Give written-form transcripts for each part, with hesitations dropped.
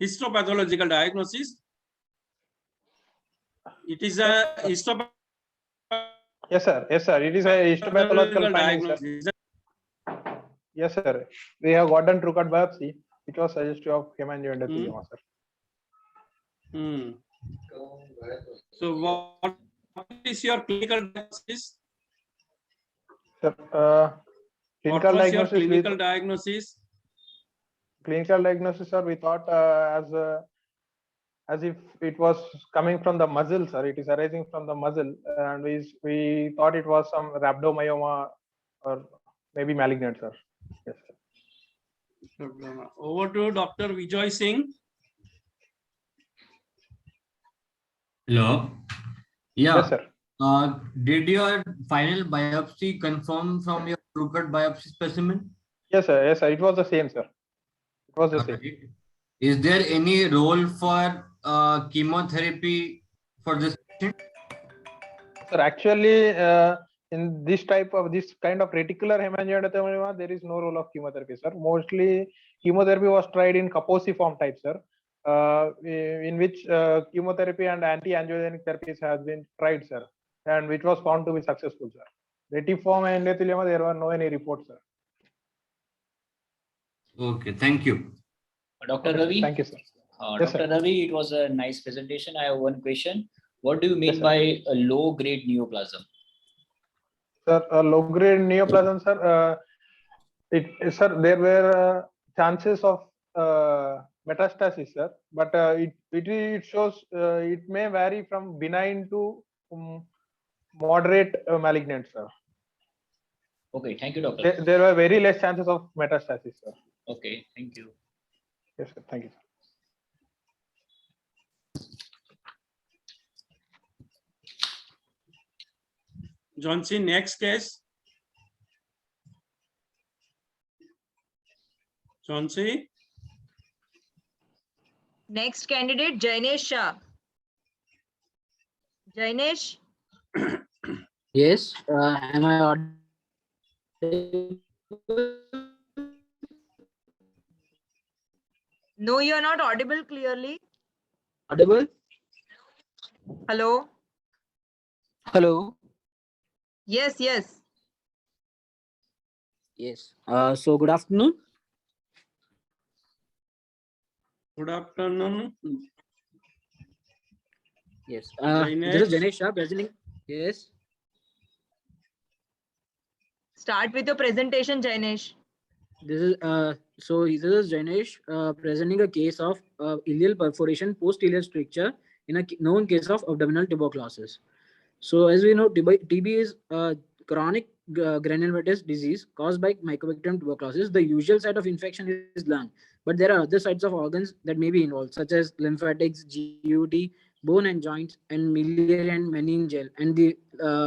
histopathological diagnosis. It is a histopathological Yes, sir. Yes, sir. It is a histopathological finding, sir. diagnosis. Yes, sir. We have gotten true cut biopsy, which was suggestive of hemangioendothelioma, sir. So what is your clinical diagnosis? Sir, What clinical was your diagnosis. clinical diagnosis? Clinical diagnosis, sir. We thought as if it was coming from the muzzle, sir. It is arising from the muzzle, and we thought it was some rhabdomyoma or maybe malignant, sir. Yes, sir. Over to Dr. Vijay Singh. Hello. Yeah. Yes, sir. Did your final biopsy confirm from your true cut biopsy specimen? Yes, sir. Yes, sir. It was the same, sir. It was the same. Alright. Is there any role for chemotherapy for this patient? Sir, actually, in this kind of reticular hemangioendothelioma, there is no role of chemotherapy, sir. Mostly, chemotherapy was tried in Kaposi form type, sir, in which chemotherapy and anti-angiogenic therapies has been tried, sir, and which was found to be successful, sir. Retiform endothelioma, there were no any reports, sir. Okay, thank you. Dr. Okay, Ravi. thank you, sir. Dr. Yes, sir. Ravi, it was a nice presentation. I have one question. What do you mean Yes, sir. by a low-grade neoplasm? Sir, low-grade neoplasm, sir. Sir, there were chances of metastasis, sir, but it shows it may vary from benign to moderate malignant, sir. Okay, thank you, doctor. There were very less chances of metastasis, sir. Okay, thank you. Yes, sir. Thank you, sir. Johnson, next case. Johnson. Next candidate, Jainesh Shah. Jainesh, Yes, am I audible? no, you are not audible clearly. Audible? Hello. Hello. Yes, yes. Yes. So good afternoon. Good afternoon. Yes. This is Jainesh. Jainesh Shah presenting. Yes. Start with your presentation, Jainesh. This is this is Jainesh presenting a case of ileal perforation post ileal stricture in a known case of abdominal tuberculosis. So as we know, TB is chronic granulomatous disease caused by Mycobacterium tuberculosis. The usual site of infection is lung, but there are other sites of organs that may be involved, such as lymphatics, GUT, bone and joints, and miliary and meningeal. And the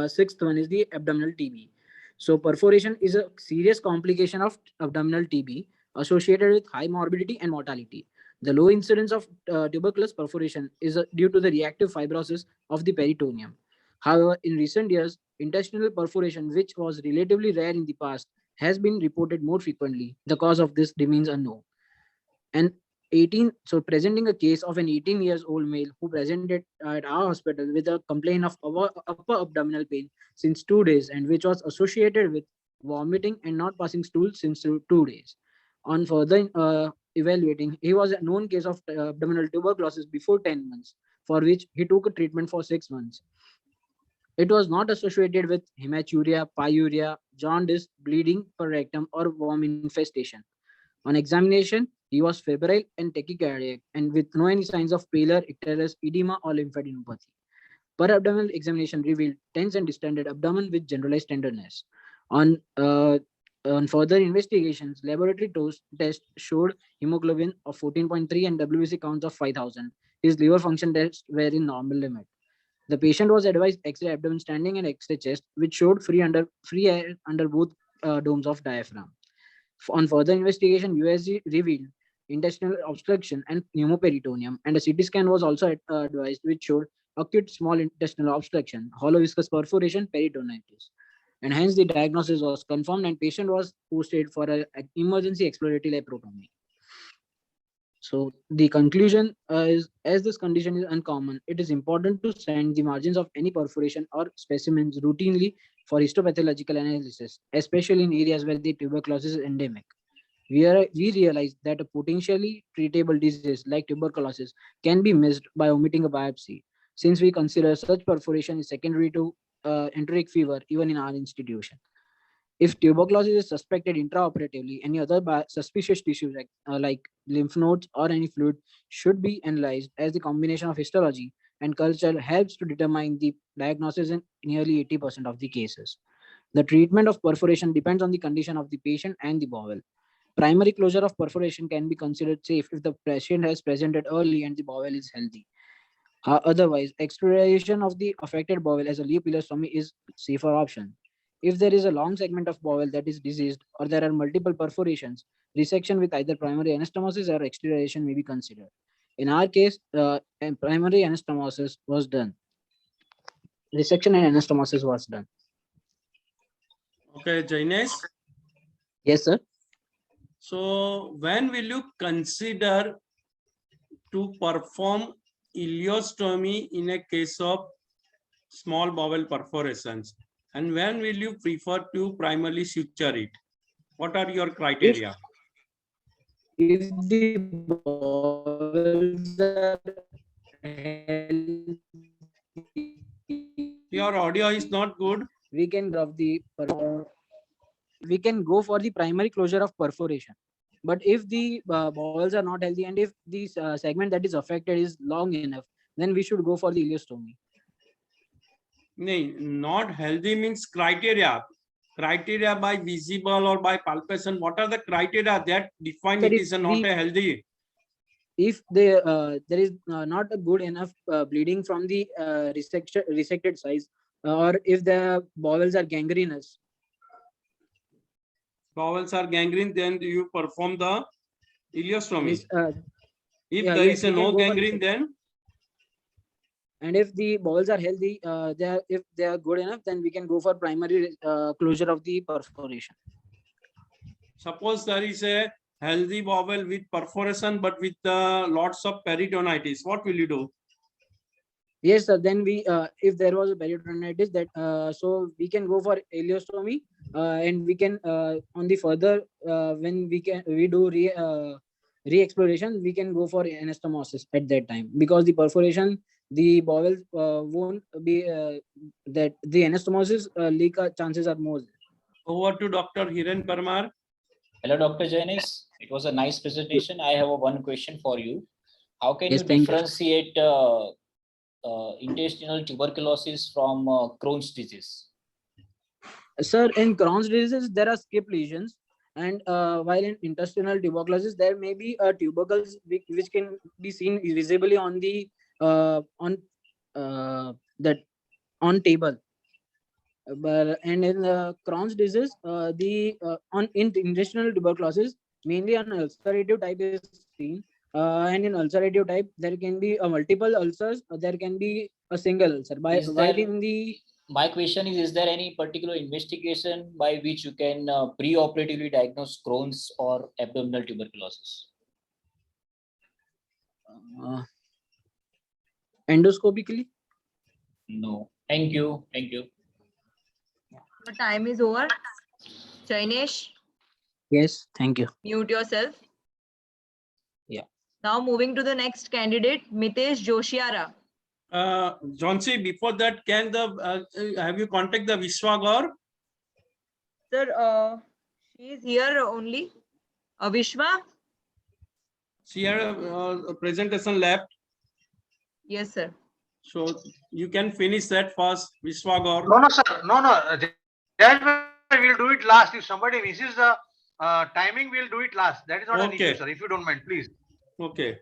sixth one is the abdominal TB. So perforation is a serious complication of abdominal TB associated with high morbidity and mortality. The low incidence of tuberculous perforation is due to the reactive fibrosis of the peritoneum. However, in recent years, intestinal perforation, which was relatively rare in the past, has been reported more frequently. The cause of this remains unknown. And presenting a case of an 18 years old male who presented at our hospital with a complaint of upper abdominal pain since 2 days, and which was associated with vomiting and not passing stool since 2 days. On further evaluating, he was a known case of abdominal tuberculosis before 10 months, for which he took a treatment for 6 months. It was not associated with hematuria, pyuria, jaundice, bleeding per rectum, or worm infestation. On examination, he was febrile and tachycardiac, and with no any signs of pallor, icterus, edema, or lymphadenopathy. Per abdominal examination revealed tense and distended abdomen with generalized tenderness. On further investigations, laboratory tests showed hemoglobin of 14.3 and WBC counts of 5,000. His liver function tests were in normal limit. The patient was advised X-ray abdomen standing and X-ray chest, which showed free air under both domes of diaphragm. On further investigation, USG revealed intestinal obstruction and pneumoperitoneum, and a CT scan was also advised, which showed acute small intestinal obstruction, hollow viscous perforation, peritonitis. And hence the diagnosis was confirmed and patient was posted for an emergency exploratory laparotomy. So the conclusion is, as this condition is uncommon, it is important to send the margins of any perforation or specimens routinely for histopathological analysis, especially in areas where the tuberculosis is endemic. We realize that a potentially treatable disease like tuberculosis can be missed by omitting a biopsy, since we consider such perforation is secondary to enteric fever even in our institution. If tuberculosis is suspected intraoperatively, any other suspicious tissues like lymph nodes or any fluid should be analyzed, as the combination of histology and culture helps to determine the diagnosis in nearly 80% of the cases. The treatment of perforation depends on the condition of the patient and the bowel. Primary closure of perforation can be considered safe if the patient has presented early and the bowel is healthy. Otherwise, extravasation of the affected bowel as a leaf ileostomy is safer option. If there is a long segment of bowel that is diseased or there are multiple perforations, resection with either primary anastomosis or extravasation may be considered. In our case, primary anastomosis was done. Resection and anastomosis was done. Okay, Jainesh. Yes, sir. So when will you consider to perform ileostomy in a case of small bowel perforations? And when will you prefer to primarily suture it? What are your criteria? If the bowels are healthy, Your audio is not good. we can go for the primary closure of perforation. But if the bowels are not healthy and if the segment that is affected is long enough, then we should go for the ileostomy. No, not healthy means criteria. Criteria by visible or by palpation. What are the criteria that define Sir, it is not a healthy? If there is not a good enough bleeding from the resected size, or if the bowels are gangrenous. Bowels are gangrene, then you perform the ileostomy. If yeah, there yes, is we a can no go for gangrene, resection. then And if the bowels are healthy, if they are good enough, then we can go for primary closure of the perforation. suppose there is a healthy bowel with perforation but with lots of peritonitis, what will you do? Yes, sir. Then we, if there was a peritonitis, that so we can go for ileostomy, and we can on the further when we do re-exploration, we can go for anastomosis at that time, because the perforation, the bowel won't be that the anastomosis leak chances are more. Over to Dr. Hiren Parmar. Hello, Dr. Jainis. It was a nice presentation. I have one question for you. How can Yes, you thank you. differentiate intestinal tuberculosis from Crohn's disease? Sir, in Crohn's disease, there are skip lesions, and while in intestinal tuberculosis, there may be a tubercles which can be seen visibly on the that on table. But and in Crohn's disease, in intestinal tuberculosis, mainly an ulcerative type is seen, and in ulcerative type, there can be multiple ulcers, or there can be a single ulcer. While in the My question is there any particular investigation by which you can pre-operatively diagnose Crohn's or abdominal tuberculosis? endoscopically? No. Thank you. Thank you. Your time is over. Jainesh, Yes, thank you. mute yourself. Yeah. Now moving to the next candidate, Mitesh Joshiara. Jhansi, before that, can have you contact the Vishwagor? Sir, she is here only. Vishwa? She had a presentation left, Yes, sir. so you can finish that first, Vishwagor. No, sir. No. That we'll do it last. If somebody misses the timing, we'll do it last. That is not an Okay. issue, sir. If you don't mind, please. Okay.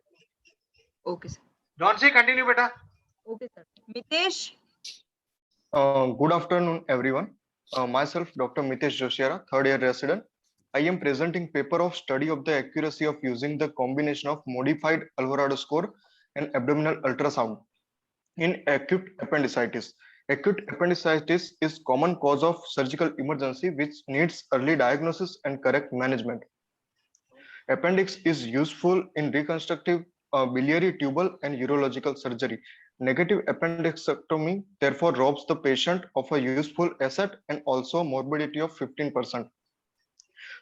Okay, sir. Jhansi, continue, beta. Okay, sir. Mitesh? Good afternoon, everyone. Myself, Dr. Mitesh Joshiara, third year resident. I am presenting paper of study of the accuracy of using the combination of modified Alvarado score and abdominal ultrasound in acute appendicitis. Acute appendicitis is common cause of surgical emergency which needs early diagnosis and correct management. Appendix is useful in reconstructive biliary tubal and urological surgery. Negative appendixectomy therefore robs the patient of a useful asset and also morbidity of 15%.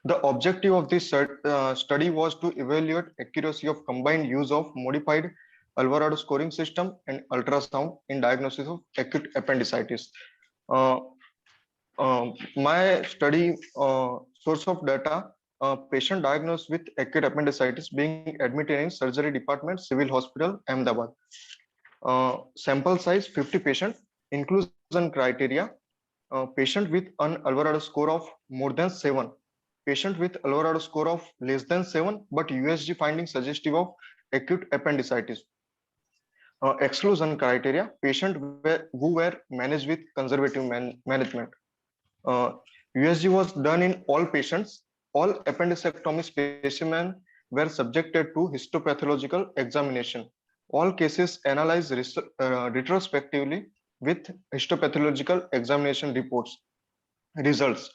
The objective of this study was to evaluate accuracy of combined use of modified Alvarado scoring system and ultrasound in diagnosis of acute appendicitis. My study source of data, patient diagnosed with acute appendicitis being admitted in surgery department, civil hospital, Ahmedabad. Sample size 50 patient, inclusion criteria, patient with an Alvarado score of more than 7, patient with Alvarado score of less than 7, but USG finding suggestive of acute appendicitis. Exclusion criteria, patient who were managed with conservative management. USG was done in all patients. All appendicectomy specimens were subjected to histopathological examination. All cases analyzed retrospectively with histopathological examination reports. Results.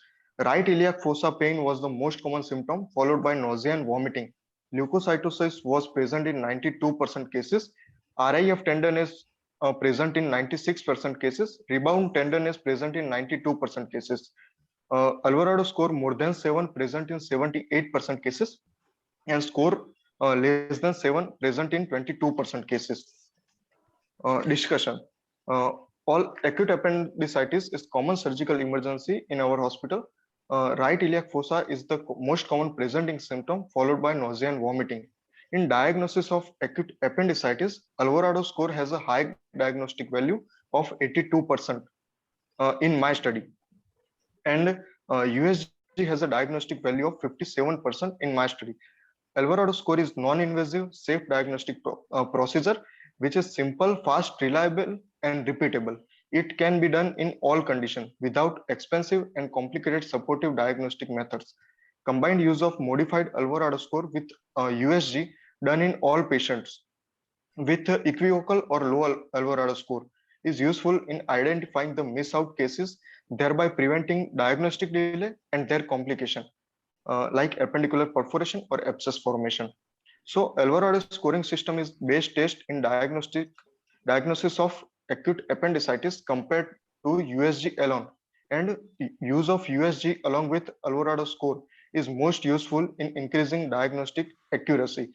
Right iliac fossa pain was the most common symptom, followed by nausea and vomiting. Leukocytosis was present in 92% cases. RIF tenderness present in 96% cases. Rebound tenderness present in 92% cases. Alvarado score more than 7 present in 78% cases, and score less than 7 present in 22% cases. Discussion. All acute appendicitis is common surgical emergency in our hospital. Right iliac fossa is the most common presenting symptom, followed by nausea and vomiting. In diagnosis of acute appendicitis, Alvarado score has a high diagnostic value of 82% in my study, and USG has a diagnostic value of 57% in my study. Alvarado score is non-invasive, safe diagnostic procedure, which is simple, fast, reliable, and repeatable. It can be done in all conditions without expensive and complicated supportive diagnostic methods. Combined use of modified Alvarado score with USG done in all patients with equivocal or low Alvarado score is useful in identifying the miss out cases, thereby preventing diagnostic delay and their complication, like appendicular perforation or abscess formation. So Alvarado scoring system is best test in diagnosis of acute appendicitis compared to USG alone, and use of USG along with Alvarado score is most useful in increasing diagnostic accuracy.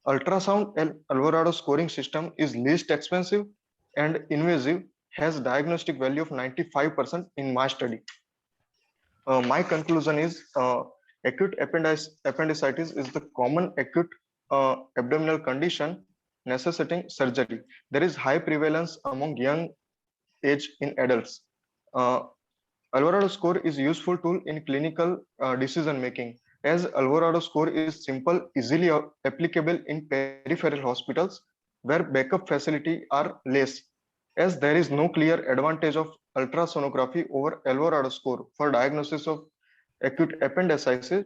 Ultrasound and Alvarado scoring system is least expensive and invasive, has diagnostic value of 95% in my study. My conclusion is acute appendicitis is the common acute abdominal condition necessitating surgery. There is high prevalence among young age in adults. Alvarado score is useful tool in clinical decision making, as Alvarado score is simple, easily applicable in peripheral hospitals where backup facility are less, as there is no clear advantage of ultrasonography over Alvarado score for diagnosis of acute appendicitis.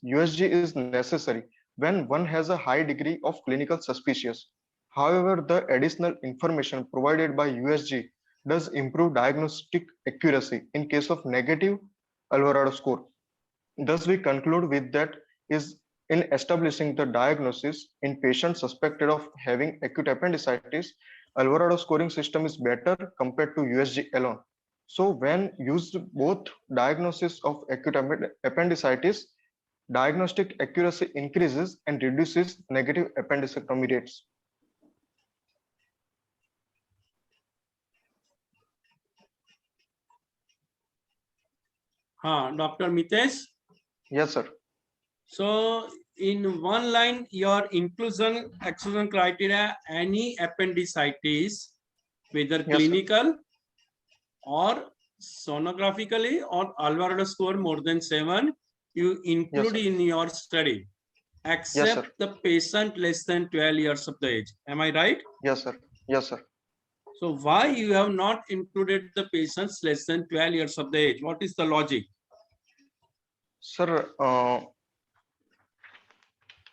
USG is necessary when one has a high degree of clinical suspicious. However, the additional information provided by USG does improve diagnostic accuracy in case of negative Alvarado score. Thus, we conclude with that is in establishing the diagnosis in patients suspected of having acute appendicitis, Alvarado scoring system is better compared to USG alone. So when used both diagnosis of acute appendicitis, diagnostic accuracy increases and reduces negative appendicectomy rates. Dr. Mitesh? Yes, sir. So in one line, your inclusion, exclusion criteria, any appendicitis, whether Yes, clinical or sonographically or Alvarado score more than 7, you include Yes, in your study, except sir. the patient less than 12 years of the age. Am I right? Yes, sir. Yes, sir. So why you have not included the patients less than 12 years of the age? What is the logic? Sir,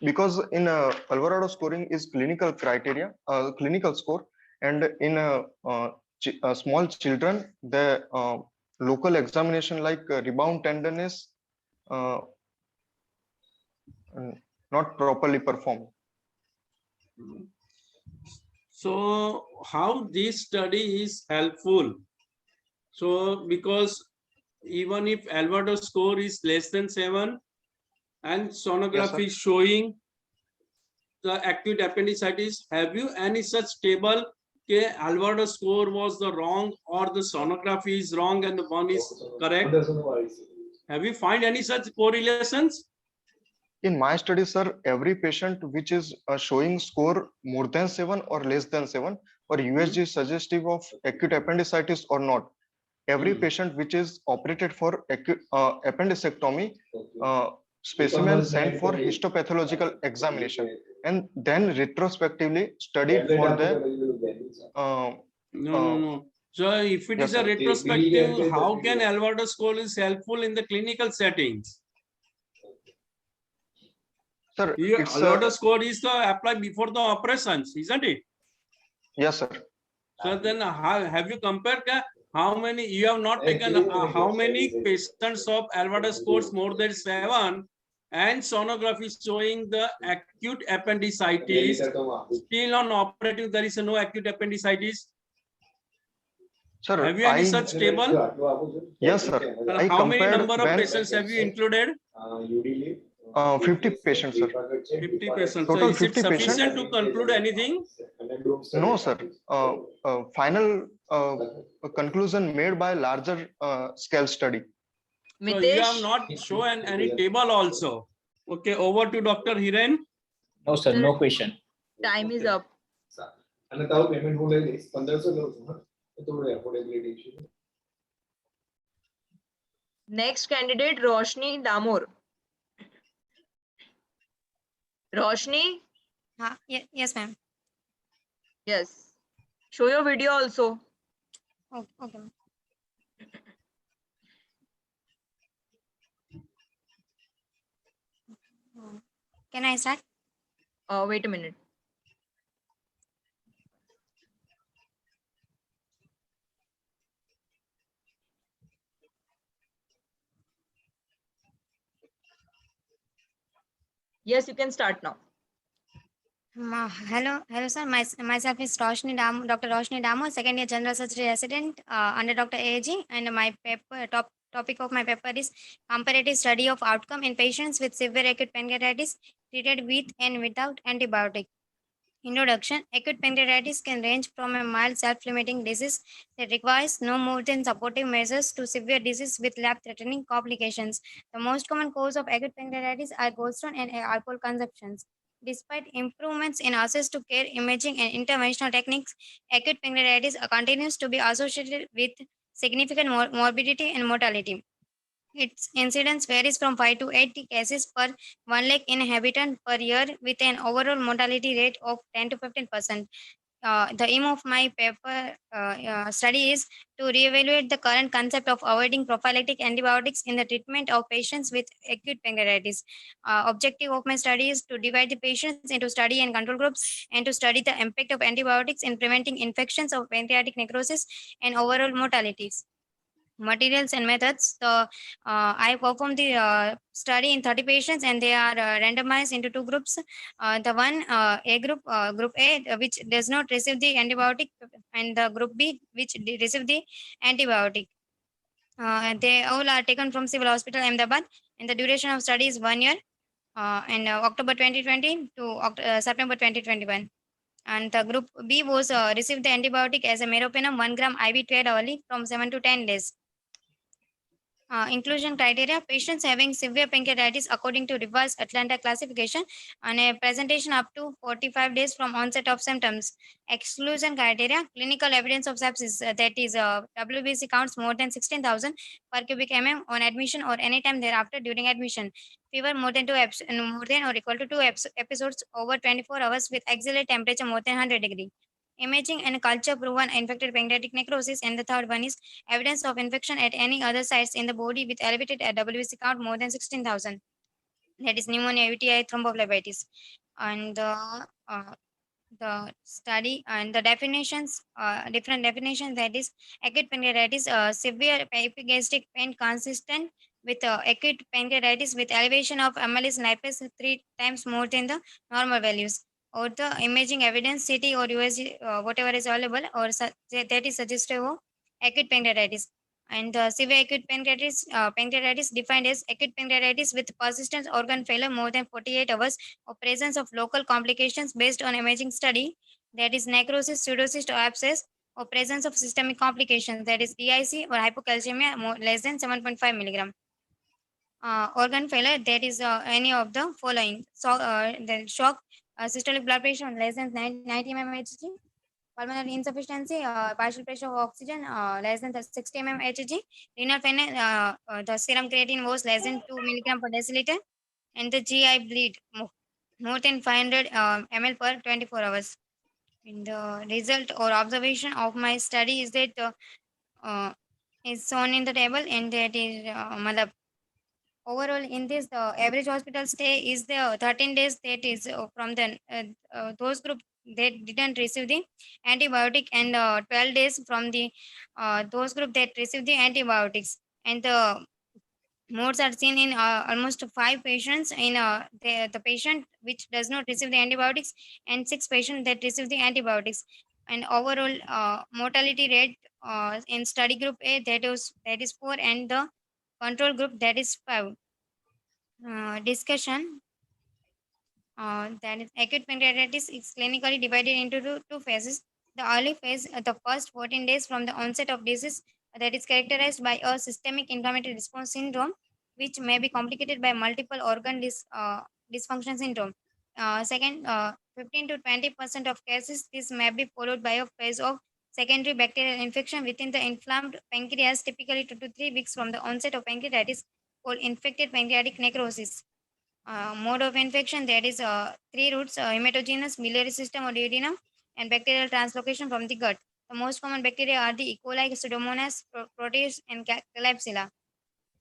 because in Alvarado scoring is clinical criteria, clinical score, and in small children, the local examination like rebound tenderness, not properly performed. So how this study is helpful? So because even if Alvarado score is less than 7 and sonography is showing the acute appendicitis, have you any such table? Okay, Alvarado score was the wrong or the sonography is wrong and the one is correct. Have you find any such correlations? In my study, sir, every patient which is showing score more than 7 or less than 7, or USG is suggestive of acute appendicitis or not. Every patient which is operated for acute appendicectomy, specimen sent for histopathological examination and then retrospectively studied for the No. So if it yes, is a sir. retrospective, how can Alvarado score is helpful in the clinical settings? Sir, Here, it's Alvarado score is the applied before the operations, isn't it? yes, sir. So then have you compared how many, you have not taken how many patients of Alvarado scores more than 7 and sonography showing the acute appendicitis, still on operative there is no acute appendicitis. Sir, Have you any such table? Yes, sir. I How many compared number of when patients have you included? 50 patients, sir. 50 patients. So Total is it 50 sufficient patients? to conclude anything? No, sir. Final conclusion made by larger scale study. So you have Mitesh, not shown any table also. Okay, over to Dr. Hiren. No, sir, no question. time is up. Next candidate, Roshni Damor. Roshni, Yes, ma'am. yes. Show your video also. Oh, okay. Ma'am. Can I start? Wait a minute. Yes, you can start now. Hello, sir. Myself is Dr. Roshni Damo, second year general surgery resident under Dr. AG, and my topic of my paper is comparative study of outcome in patients with severe acute pancreatitis treated with and without antibiotic. Introduction. Acute pancreatitis can range from a mild self-limiting disease that requires no more than supportive measures to severe disease with life-threatening complications. The most common cause of acute pancreatitis are gallstone and alcohol consumptions. Despite improvements in access to care, imaging, and interventional techniques, acute pancreatitis continues to be associated with significant morbidity and mortality. Its incidence varies from 5 to 8 cases per 1 lakh inhabitant per year, with an overall mortality rate of 10 to 15%. The aim of my paper study is to reevaluate the current concept of avoiding prophylactic antibiotics in the treatment of patients with acute pancreatitis. Objective of my study is to divide the patients into study and control groups and to study the impact of antibiotics in preventing infections of pancreatic necrosis and overall mortalities. Materials and methods. I performed the study in 30 patients and they are randomized into 2 groups. The one A group, group A, which does not receive the antibiotic, and the group B, which receive the antibiotic. They all are taken from Civil Hospital Ahmedabad, and the duration of study is 1 year, and October 2020 to September 2021. And the group B was received the antibiotic as a meropenem 1 gram IV twice hourly from 7 to 10 days. Inclusion criteria: patients having severe pancreatitis according to revised Atlanta classification and a presentation up to 45 days from onset of symptoms. Exclusion criteria: clinical evidence of sepsis, that is WBC counts more than 16,000 per cubic mm on admission or anytime thereafter during admission. Fever more than more than or equal to 2 episodes over 24 hours with axillary temperature more than 100 degree. Imaging and culture proven infected pancreatic necrosis, and the third one is evidence of infection at any other sites in the body with elevated WBC count more than 16,000. That is pneumonia, UTI, thrombophlebitis. And the study and the definitions, different definitions, that is acute pancreatitis, severe epigastric pain consistent with acute pancreatitis with elevation of amylase lipase 3 times more than the normal values, or the imaging evidence CT or USG whatever is available, or that is suggestive of acute pancreatitis. And severe acute pancreatitis defined as acute pancreatitis with persistent organ failure more than 48 hours, or presence of local complications based on imaging study, that is necrosis, pseudocyst or abscess, or presence of systemic complications, that is DIC or hypocalcemia less than 7.5 milligram. Organ failure, that is any of the following. So, the shock, systolic blood pressure less than 90 mmHg, pulmonary insufficiency, partial pressure of oxygen less than 60 mmHg, renal failure, the serum creatine was less than 2 milligram per deciliter, and the GI bleed more than 500 ml per 24 hours. And the result or observation of my study is that is shown in the table, and that is overall in this the average hospital stay is the 13 days, that is from the those group that didn't receive the antibiotic, and 12 days from the those group that received the antibiotics. And the modes are seen in almost 5 patients in the patient which does not receive the antibiotics, and 6 patients that receive the antibiotics. And overall mortality rate in study group A, that is 4, and the control group, that is 5. Discussion, that is acute pancreatitis is clinically divided into two phases. The early phase, the first 14 days from the onset of disease, that is characterized by a systemic inflammatory response syndrome, which may be complicated by multiple organ dysfunction syndrome. Second, 15 to 20% of cases, this may be followed by a phase of secondary bacterial infection within the inflamed pancreas, typically 2 to 3 weeks from the onset of pancreatitis, called infected pancreatic necrosis. Mode of infection, that is 3 routes, hematogenous, biliary system or duodenum, and bacterial translocation from the gut. The most common bacteria are the E. coli, Pseudomonas, Proteus, and Klebsiella.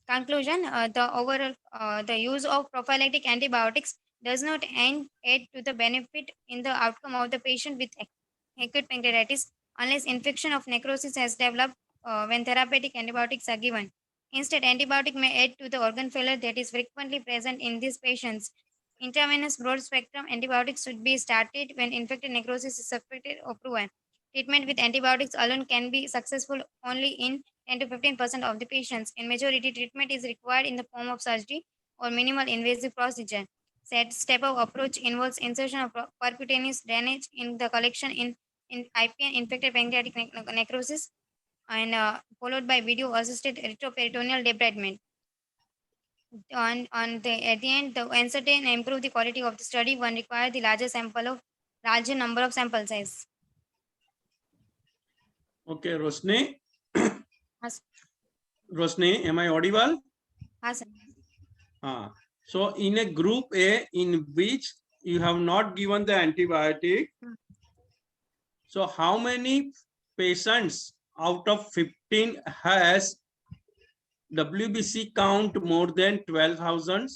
Conclusion, the use of prophylactic antibiotics does not aid to the benefit in the outcome of the patient with acute pancreatitis unless infection of necrosis has developed when therapeutic antibiotics are given. Instead, antibiotic may add to the organ failure that is frequently present in these patients. Intravenous broad-spectrum antibiotics should be started when infected necrosis is suspected or proven. Treatment with antibiotics alone can be successful only in 10 to 15% of the patients. In majority, treatment is required in the form of surgery or minimal invasive procedure. Said step-up approach involves insertion of percutaneous drainage in the collection in IPN, infected pancreatic necrosis, and followed by video-assisted retroperitoneal debridement. At the end, to ascertain and improve the quality of the study, one requires the larger number of sample size. Okay, Roshni. Yes. Roshni, am I audible? Yes, sir. So in a group A in which you have not given the antibiotic, so how many patients out of 15 has WBC count more than 12,000?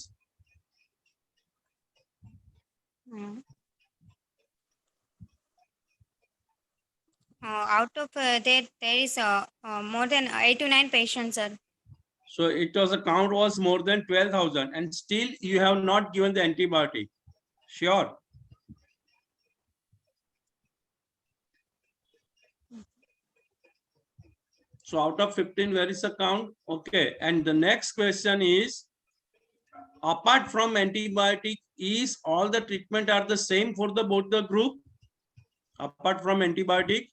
Out of that, there is more than 8 to 9 patients, sir. So it was a count was more than 12,000, and still you have not given the antibiotic. Sure. So out of 15, where is the count? Okay. And the next question is, apart from antibiotic, is all the treatment are the same for the both the group? Apart from antibiotic?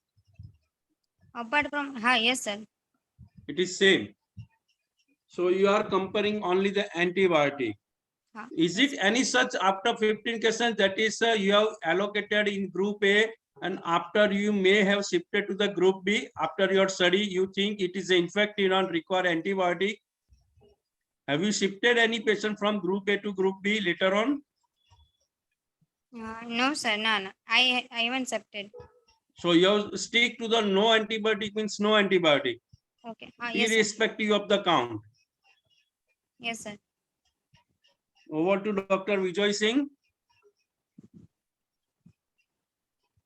Apart from, yes, sir. It is same. So you are comparing only the antibiotic. Is it any such after 15 cases that is you have allocated in group A, and after you may have shifted to the group B after your study, you think it is in fact you don't require antibiotic? Have you shifted any patient from group A to group B later on? No, sir. No. I haven't accepted. So you stick to the no antibiotic means no antibiotic. Okay. Yes, sir. Irrespective of the count. Yes, sir. Over to Dr. Vijay Singh.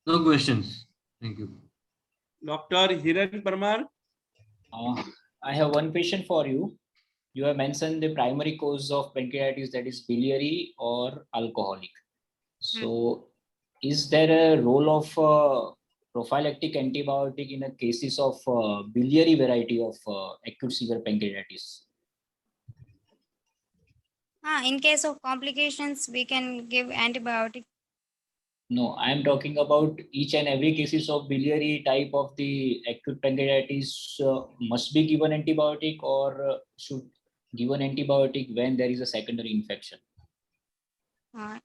No questions. Thank you. Dr. Hiren Parmar. I have one question for you. you have mentioned the primary cause of pancreatitis, that is biliary or alcoholic. So is there a role of prophylactic antibiotic in a cases of biliary variety of acute severe pancreatitis? In case of complications, we can give antibiotic. No, I am talking about each and every cases of biliary type of the acute pancreatitis must be given antibiotic, or should give an antibiotic when there is a secondary infection. Uh,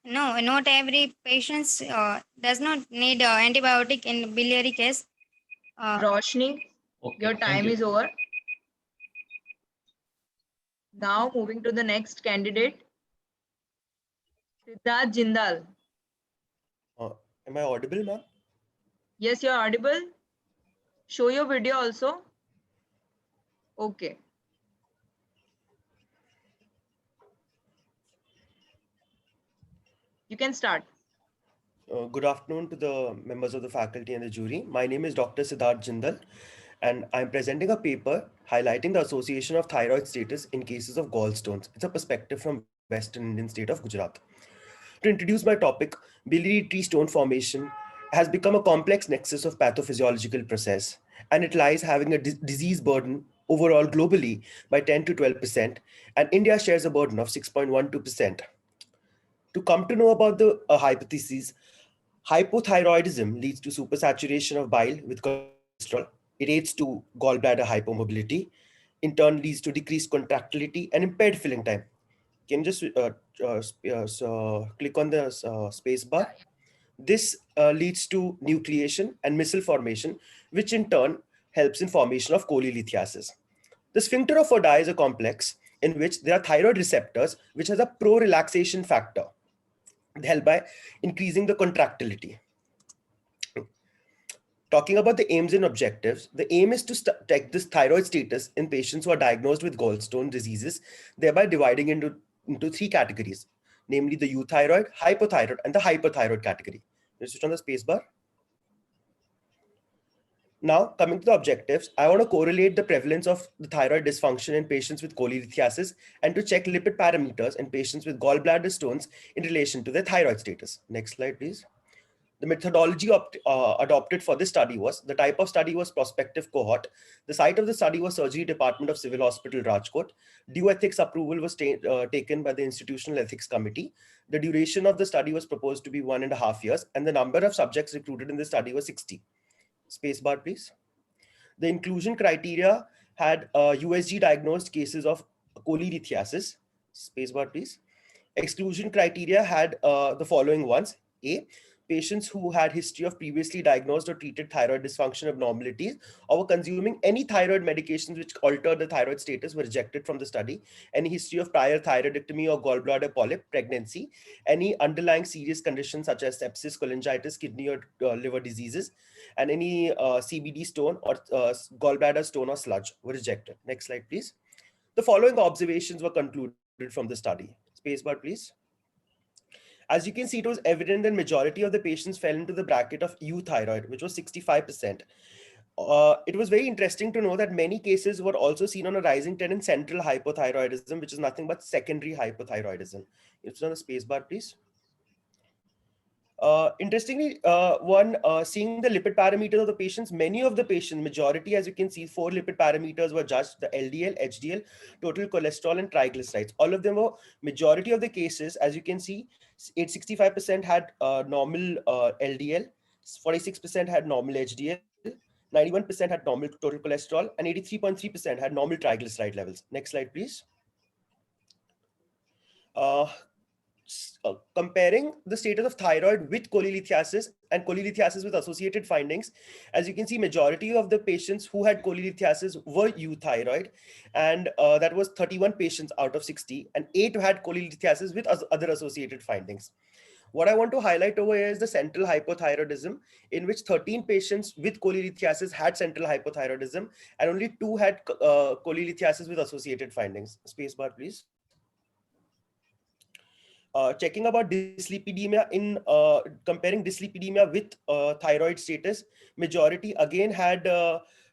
no, not every patient does not need antibiotic in biliary case. Roshni, Okay, your thank time you. is over. Now moving to the next candidate, Siddharth Jindal. Am I audible, ma'am? Yes, you're audible. Show your video also. Okay. You can start. Good afternoon to the members of the faculty and the jury. My name is Dr. Siddharth Jindal, and I'm presenting a paper highlighting the association of thyroid status in cases of gallstones. It's a perspective from Western Indian state of Gujarat. To introduce my topic, biliary tree stone formation has become a complex nexus of pathophysiological process, and it lies having a disease burden overall globally by 10 to 12%, and India shares a burden of 6.12%. To come to know about the hypotheses, hypothyroidism leads to supersaturation of bile with cholesterol. It aids to gallbladder hypomobility. In turn, leads to decreased contractility and impaired filling time. Can you just click on the space bar? This leads to nucleation and missile formation, which in turn helps in formation of cholelithiasis. The sphincter of Oddi is a complex in which there are thyroid receptors, which has a pro-relaxation factor, help by increasing the contractility. Talking about the aims and objectives, the aim is to check this thyroid status in patients who are diagnosed with gallstone diseases, thereby dividing into three categories, namely the euthyroid, hypothyroid, and the hyperthyroid category. Let's switch on the space bar. Now, coming to the objectives, I want to correlate the prevalence of the thyroid dysfunction in patients with cholelithiasis and to check lipid parameters in patients with gallbladder stones in relation to their thyroid status. Next slide, please. The methodology adopted for this study was, the type of study was prospective cohort. The site of the study was Surgery Department of Civil Hospital, Rajkot. Due ethics approval was taken by the Institutional Ethics Committee. The duration of the study was proposed to be 1.5 years, and the number of subjects recruited in the study was 60. Spacebar, please. The inclusion criteria had USG diagnosed cases of cholelithiasis. Spacebar, please. Exclusion criteria had the following ones. A, patients who had history of previously diagnosed or treated thyroid dysfunction abnormalities or were consuming any thyroid medications which altered the thyroid status were rejected from the study. Any history of prior thyroidectomy or gallbladder polyp, pregnancy, any underlying serious conditions such as sepsis, cholangitis, kidney or liver diseases, and any CBD stone or gallbladder stone or sludge were rejected. Next slide, please. The following observations were concluded from the study. Spacebar, please. As you can see, it was evident that majority of the patients fell into the bracket of euthyroid, which was 65%. It was very interesting to know that many cases were also seen on a rising trend in central hypothyroidism, which is nothing but secondary hypothyroidism. It's on the spacebar, please. Interestingly, seeing the lipid parameters of the patients, many of the patients, majority, as you can see, 4 lipid parameters were judged: the LDL, HDL, total cholesterol, and triglycerides. All of them were, majority of the cases, as you can see, 65% had normal LDL, 46% had normal HDL, 91% had normal total cholesterol, and 83.3% had normal triglyceride levels. Next slide, please. Comparing the status of thyroid with cholelithiasis and cholelithiasis with associated findings, as you can see, majority of the patients who had cholelithiasis were euthyroid, and that was 31 patients out of 60, and 8 had cholelithiasis with other associated findings. What I want to highlight over here is the central hypothyroidism, in which 13 patients with cholelithiasis had central hypothyroidism, and only 2 had cholelithiasis with associated findings. Spacebar, please. Checking about dyslipidemia, in comparing dyslipidemia with thyroid status, majority again had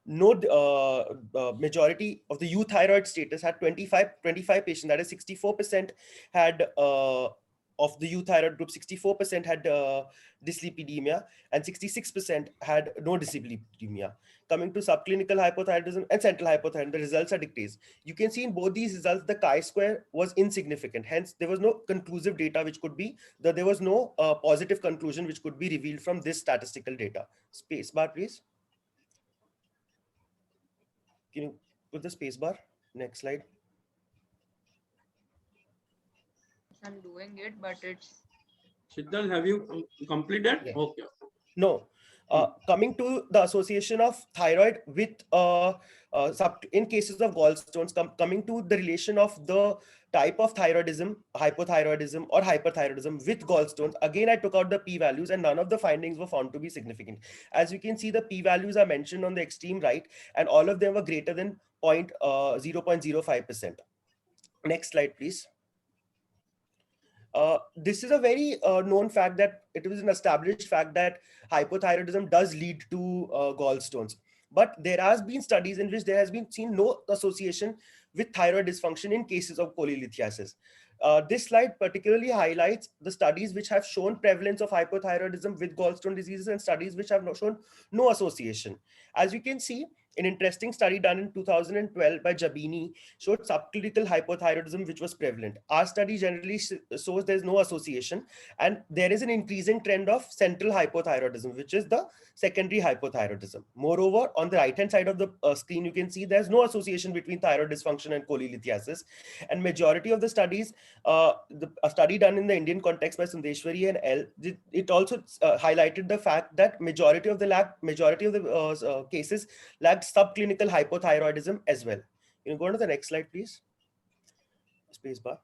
majority of the euthyroid status had 25 patients, that is 64% had of the euthyroid group, 64% had dyslipidemia and 66% had no dyslipidemia. Coming to subclinical hypothyroidism and central hypothyroidism, the results are dictates. You can see in both these results, the chi-square was insignificant. Hence, there was no conclusive data which could be, there was no positive conclusion which could be revealed from this statistical data. Space bar, please. Can you put the space bar? Next slide. I'm doing it, but it's Siddharth, have you completed? Yeah. Okay. No. Coming to the association of thyroid with in cases of gallstones, coming to the relation of the type of thyroidism, hypothyroidism or hyperthyroidism with gallstones, again I took out the p-values and none of the findings were found to be significant. As you can see, the p-values are mentioned on the extreme right and all of them were greater than 0.05%. Next slide, please. This is a very known fact that it was an established fact that hypothyroidism does lead to gallstones. But there has been studies in which there has been seen no association with thyroid dysfunction in cases of cholelithiasis. This slide particularly highlights the studies which have shown prevalence of hypothyroidism with gallstone diseases and studies which have shown no association. As you can see, an interesting study done in 2012 by Jabini showed subclinical hypothyroidism which was prevalent. Our study generally shows there's no association and there is an increasing trend of central hypothyroidism, which is the secondary hypothyroidism. Moreover, on the right hand side of the screen, you can see there's no association between thyroid dysfunction and cholelithiasis. And majority of the studies, a study done in the Indian context by Sundeshwari and L, it also highlighted the fact that majority of the cases lacked subclinical hypothyroidism as well. You can go on to the next slide, please. Spacebar.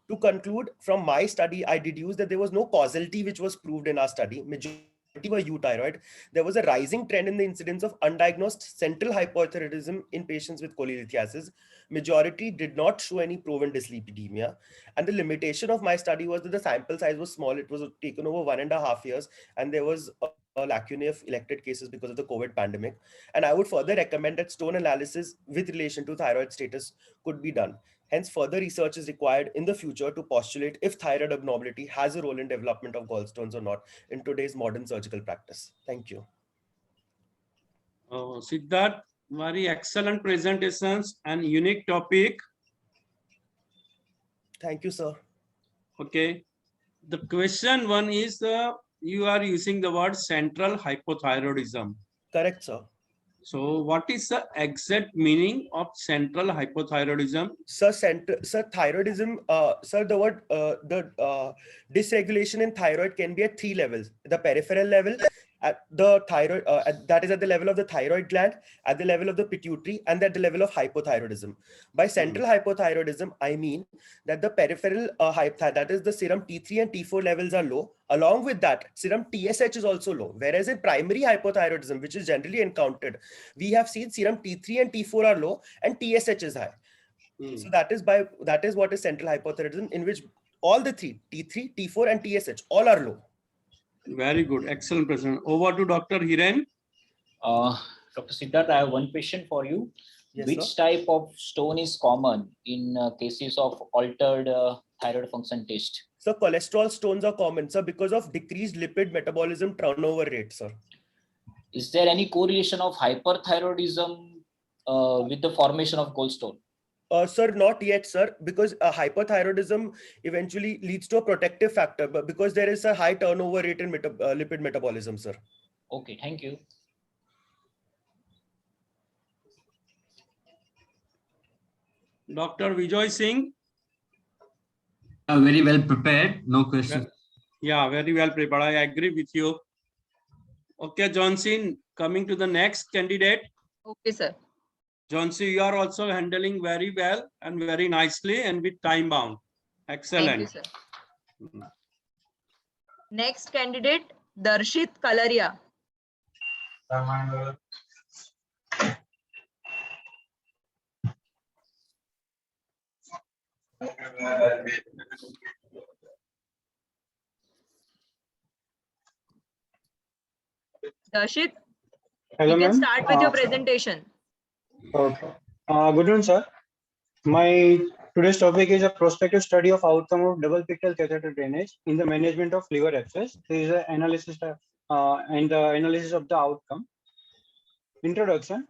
To conclude, from my study, I deduced that there was no causality which was proved in our study. Majority were euthyroid. There was a rising trend in the incidence of undiagnosed central hypothyroidism in patients with cholelithiasis. Majority did not show any proven dyslipidemia. And the limitation of my study was that the sample size was small. It was taken over 1.5 years, and there was a lacunae of elected cases because of the COVID pandemic. And I would further recommend that stone analysis with relation to thyroid status could be done. Hence, further research is required in the future to postulate if thyroid abnormality has a role in development of gallstones or not in today's modern surgical practice. Thank you. Siddharth, very excellent presentations and unique topic. Thank you, sir. Okay. The question one is, you are using the word central hypothyroidism. Correct, sir. So what is the exact meaning of central hypothyroidism? Sir, thyroidism, sir, the word, dysregulation in thyroid can be at 3 levels. The peripheral level, at the thyroid, that is at the level of the thyroid gland, at the level of the pituitary, and at the level of hypothyroidism. By central hypothyroidism, I mean that the peripheral that is the serum T3 and T4 levels are low. Along with that, serum TSH is also low. Whereas in primary hypothyroidism, which is generally encountered, we have seen serum T3 and T4 are low and TSH is high. So that is what is central hypothyroidism, in which all the three, T3, T4 and TSH, all are low. Very good. Excellent presentation. Over to Dr. Hiren. Dr. Siddharth, I have one question for you. Yes, Which sir. type of stone is common in cases of altered thyroid function test? So cholesterol stones are common, sir, because of decreased lipid metabolism turnover rate, sir. Is there any correlation of hyperthyroidism with the formation of gallstone? Sir, not yet, sir, because hypothyroidism eventually leads to a protective factor, but because there is a high turnover rate in lipid metabolism, sir. Okay, thank you. Dr. Vijay Singh. Very well prepared. No question. Yeah, very well prepared. I agree with you. Okay, Johnson, coming to the next candidate. okay, sir. Johnson, you are also handling very well and very nicely and with time bound. Excellent. Thank you, sir. Next candidate, Darshit Kalaria. Darshit, Hello, You can ma'am. start with your presentation. Okay. Good afternoon, sir. My today's topic is a prospective study of outcome of double pictal catheter drainage in the management of liver abscess. There is an analysis and the analysis of the outcome. Introduction.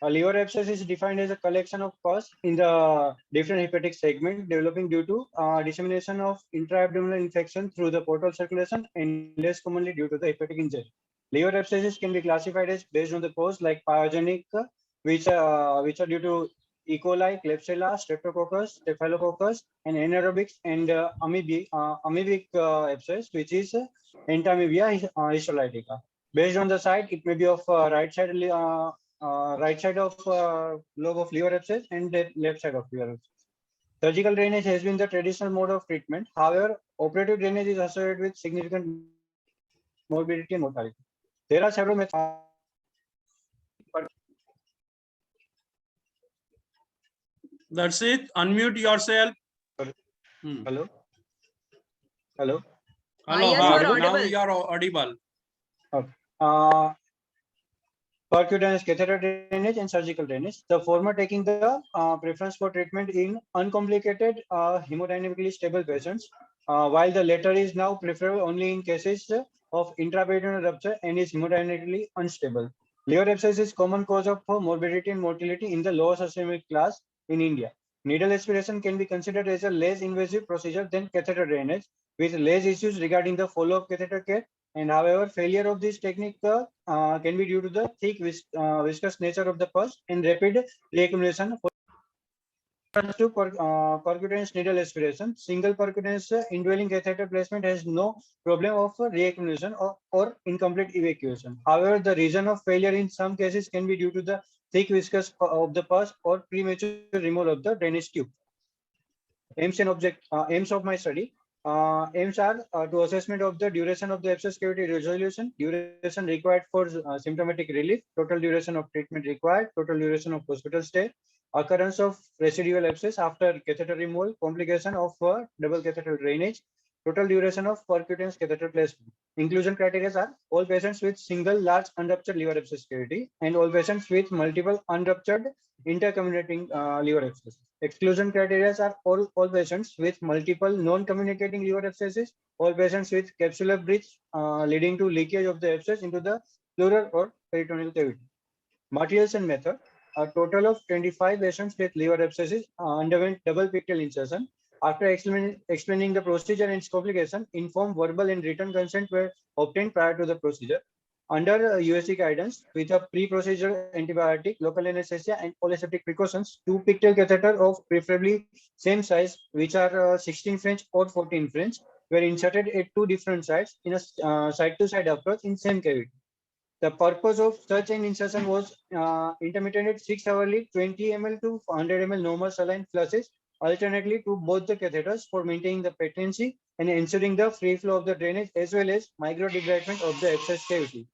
A liver abscess is defined as a collection of pus in the different hepatic segment developing due to dissemination of intra-abdominal infection through the portal circulation and less commonly due to the hepatic injury. Liver abscesses can be classified as based on the cause like pyogenic, which are due to E. coli, Klebsiella, Streptococcus, Staphylococcus, and anaerobics, and amoebic abscess, which is Entamoeba histolytica. Based on the site, it may be of right side of lobe of liver abscess and the left side of liver abscess. Surgical drainage has been the traditional mode of treatment. However, operative drainage is associated with significant morbidity and mortality. There are several methods. That's it. Unmute yourself. Hello. Hello. Hello. yes, you are Now audible. you are audible. Okay. Percutaneous catheter drainage and surgical drainage. The former taking the preference for treatment in uncomplicated hemodynamically stable patients, while the latter is now preferable only in cases of intraperitoneal rupture and is hemodynamically unstable. Liver abscess is common cause of morbidity and mortality in the lower socioeconomic class in India. Needle aspiration can be considered as a less invasive procedure than catheter drainage, with less issues regarding the follow-up catheter care. And however, failure of this technique can be due to the thick viscous nature of the pus and rapid reaccumulation. To percutaneous needle aspiration, single percutaneous indwelling catheter placement has no problem of reaccumulation or incomplete evacuation. However, the reason of failure in some cases can be due to the thick viscous of the pus or premature removal of the drainage tube. Aims of my study. Aims are to assessment of the duration of the abscess cavity resolution, duration required for symptomatic relief, total duration of treatment required, total duration of hospital stay, occurrence of residual abscess after catheter removal, complication of double catheter drainage, total duration of percutaneous catheter placement. Inclusion criteria are all patients with single large unruptured liver abscess cavity and all patients with multiple unruptured intercommunicating liver abscesses. Exclusion criteria are all patients with multiple non-communicating liver abscesses, all patients with capsular breach leading to leakage of the abscess into the pleural or peritoneal cavity. Materials and method. A total of 25 patients with liver abscesses underwent double pictal insertion. After explaining the procedure and its complication, informed verbal and written consent were obtained prior to the procedure. Under USC guidance, with a pre-procedure antibiotic, local anesthesia, and all aseptic precautions, 2 pictal catheter of preferably same size, which are 16 French or 14 French, were inserted at 2 different sites in a side-to-side approach in same cavity. The purpose of such an insertion was intermittent 6-hourly 20 ml to 100 ml normal saline flushes alternately to both the catheters for maintaining the patency and ensuring the free flow of the drainage as well as micro debridement of the abscess cavity.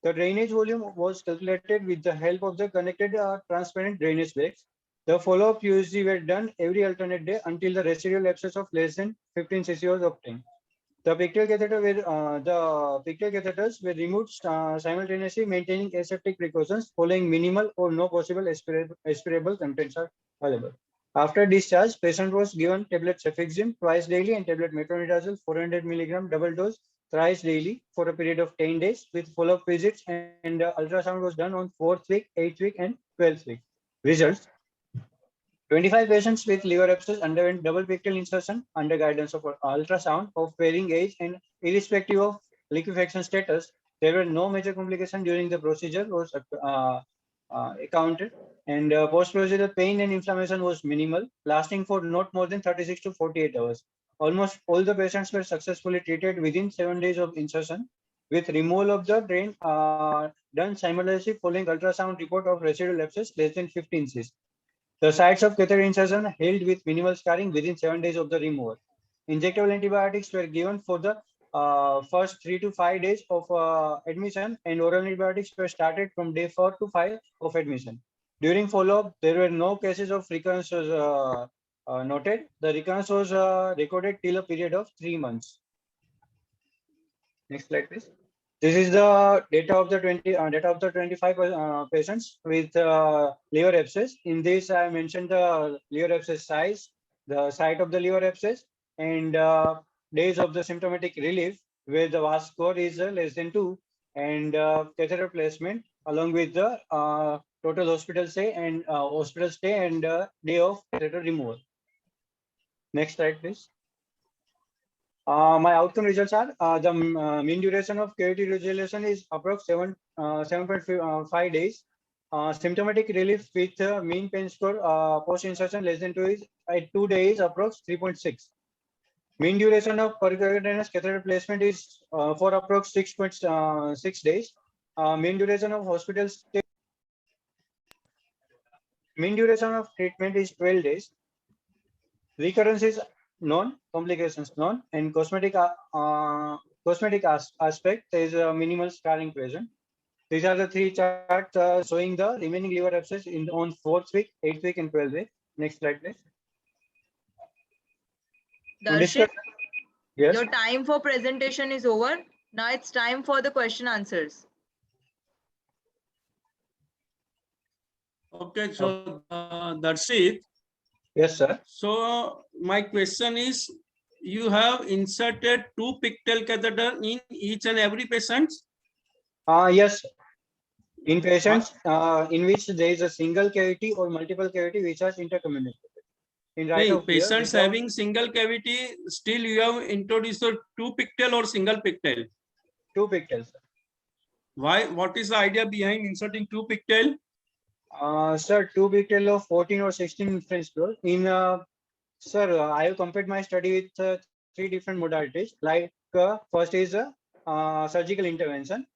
The drainage volume was calculated with the help of the connected transparent drainage bags. The follow-up USG were done every alternate day until the residual abscess of less than 15 cc was obtained. The pictal catheters were removed simultaneously, maintaining aseptic precautions, following minimal or no possible aspirable contents are available. After discharge, patient was given tablet cefixime twice daily and tablet metronidazole 400 mg double dose thrice daily for a period of 10 days with follow-up visits, and ultrasound was done on 4th week, 8th week, and 12th week. Results. 25 patients with liver abscess underwent double pictal insertion under guidance of ultrasound of varying age, and irrespective of liquefaction status, there were no major complications during the procedure was accounted, and post-procedure pain and inflammation was minimal, lasting for not more than 36 to 48 hours. Almost all the patients were successfully treated within 7 days of insertion, with removal of the drain done simultaneously following ultrasound report of residual abscess less than 15 cc. The sites of catheter insertion held with minimal scarring within 7 days of the removal. Injectable antibiotics were given for the first 3 to 5 days of admission, and oral antibiotics were started from day 4 to 5 of admission. During follow-up, there were no cases of recurrence noted. The recurrence was recorded till a period of 3 months. Next slide, please. This is the data of the 25 patients with liver abscess. In this, I mentioned the liver abscess size, the site of the liver abscess, and days of the symptomatic relief, where the VAS score is less than 2, and catheter placement along with the total hospital stay and day of catheter removal. Next slide, please. My outcome results are the mean duration of cavity resolution is approximately 7.5 days. Symptomatic relief with mean pain score post insertion less than 2 is at 2 days approximately 3.6. Mean duration of percutaneous catheter placement is for approximately 6.6 days. Mean duration of hospital stay. Mean duration of treatment is 12 days. Recurrence is known, complications known, and cosmetic aspect is a minimal scarring present. These are the 3 charts showing the remaining liver abscess on 4th week, 8th week, and 12th week. Next slide, please. Darshit, Yes. your time for presentation is over. Now it's time for the question answers. Okay, so Darshit. Yes, sir. So my question is, you have inserted 2 pictal catheter in each and every patient? Yes. In patients in which there is a single cavity or multiple cavity which are intercommunicated. In right of here, patients having single cavity, still you have introduced a 2 pictal or single pictal? 2 pictals. Why? What is the idea behind inserting 2 pictal? Sir, 2 pictal of 14 or 16 principle. In sir, I have compared my study with 3 different modalities. Like first is surgical intervention,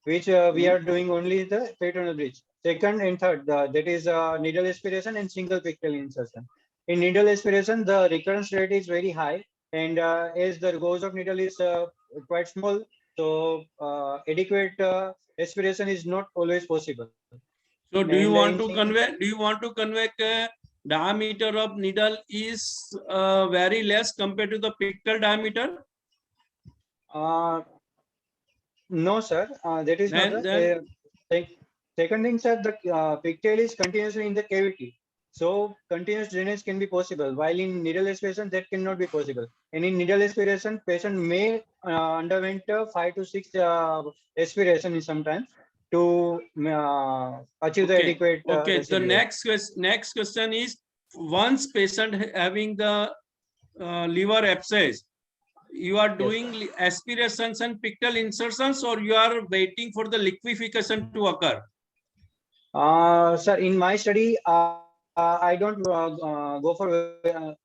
which we are doing only the peritoneal bridge. Second and third, that is needle aspiration and single pictal insertion. In needle aspiration, the recurrence rate is very high, and as the gauge of needle is quite small, so adequate aspiration is not always possible. So do you want to convey? Do you want to convey diameter of needle is very less compared to the pictal diameter? No, sir. That is not the second thing, sir. The pigtail is continuously in the cavity, so continuous drainage can be possible. While in needle aspiration, that cannot be possible. And in needle aspiration, patient may underwent 5 to 6 aspiration sometimes to achieve the adequate. Okay. The next question is, once patient having the liver abscess, you are doing aspirations and pictal insertions, or you are waiting for the liquefaction to occur? Sir, in my study, I don't go for.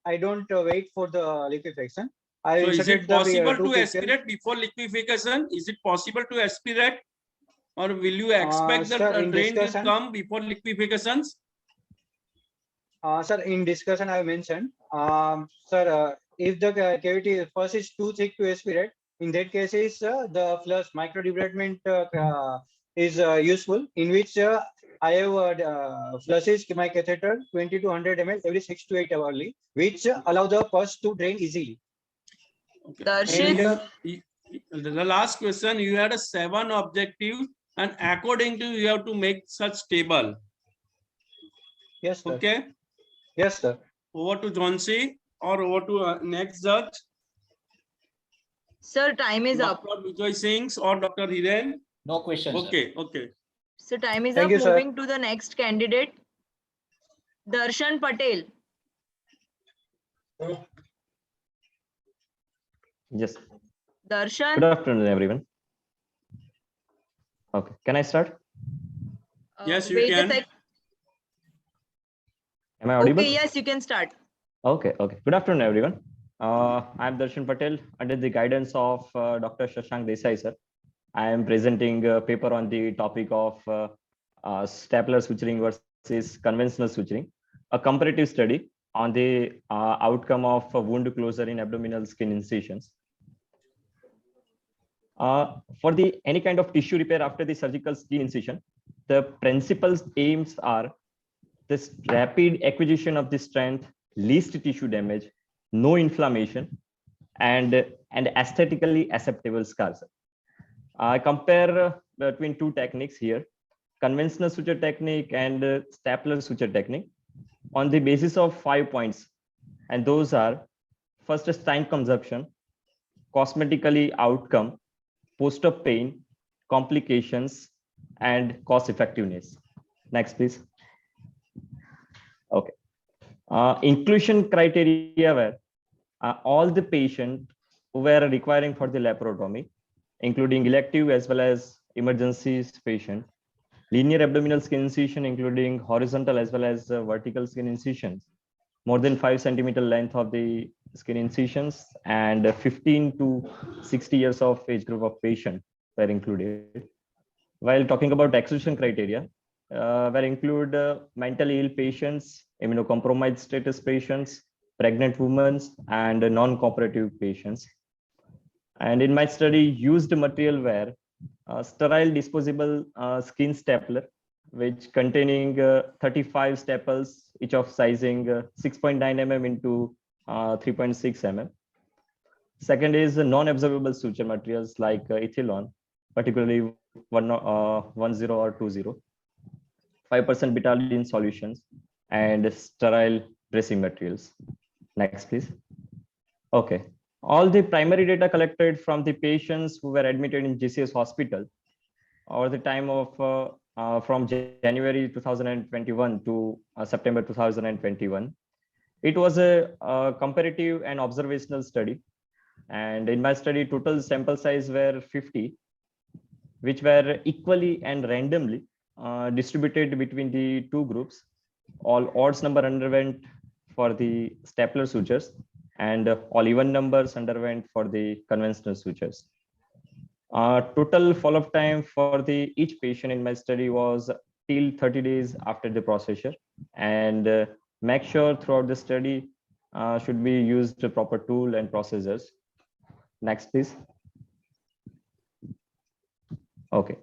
I don't wait for the liquefaction. So is it possible to aspirate before liquefaction? Is it possible to aspirate, or will you expect the drain to come before liquefations? Sir, in discussion I mentioned, sir, if the cavity first is too thick to aspirate, in that case is the flush microdebridement is useful, in which I have flushes my catheter 20 to 100 ml every 6 to 8 hourly, which allow the pus to drain easily. Okay. The last question, you had a 7 objectives, and according to you have to make such table. Yes, sir. Okay. Yes, sir. Over to Jhansi, or over to next judge. Sir, time is up. Dr. Vijay Singh or Dr. Hiren? No questions. Okay, okay. So time is Thank up. you, sir. Moving to the next candidate, Darshan Patel. Yes. Darshan. Good afternoon, everyone. Okay, can I start? Yes, you wait can. a sec. Am I audible? Okay, yes, you can start. Okay, okay. Good afternoon, everyone. I'm Darshan Patel. Under the guidance of Dr. Shashank Desai, sir, I am presenting a paper on the topic of stapler suturing versus conventional suturing, a comparative study on the outcome of wound closure in abdominal skin incisions. For any kind of tissue repair after the surgical skin incision, the principal aims are this rapid acquisition of the strength, least tissue damage, no inflammation, and aesthetically acceptable scars. I compare between two techniques here, conventional suture technique and stapler suture technique, on the basis of 5 points. And those are: first is time consumption, cosmetically outcome, post-op pain, complications, and cost effectiveness. Next, please. Okay. Inclusion criteria were all the patients who were requiring for the laparotomy, including elective as well as emergencies patient, linear abdominal skin incision, including horizontal as well as vertical skin incisions, more than 5 centimeter length of the skin incisions, and 15 to 60 years of age group of patient were included. While talking about exclusion criteria, were include mentally ill patients, immunocompromised status patients, pregnant women, and non-cooperative patients. And in my study, used material were sterile disposable skin stapler, which containing 35 staples, each of sizing 6.9 mm into 3.6 mm. Second is non-absorbable suture materials like ethylone, particularly 10 or 20, 5% betadine solutions, and sterile dressing materials. Next, please. Okay. All the primary data collected from the patients who were admitted in GCS hospital over the time of from January 2021 to September 2021. It was a comparative and observational study. And in my study, total sample size were 50, which were equally and randomly distributed between the two groups. All odds number underwent for the stapler sutures, and all even numbers underwent for the conventional sutures. Total follow-up time for the each patient in my study was till 30 days after the procedure, and make sure throughout the study should be used the proper tool and procedures. Next, please. Okay.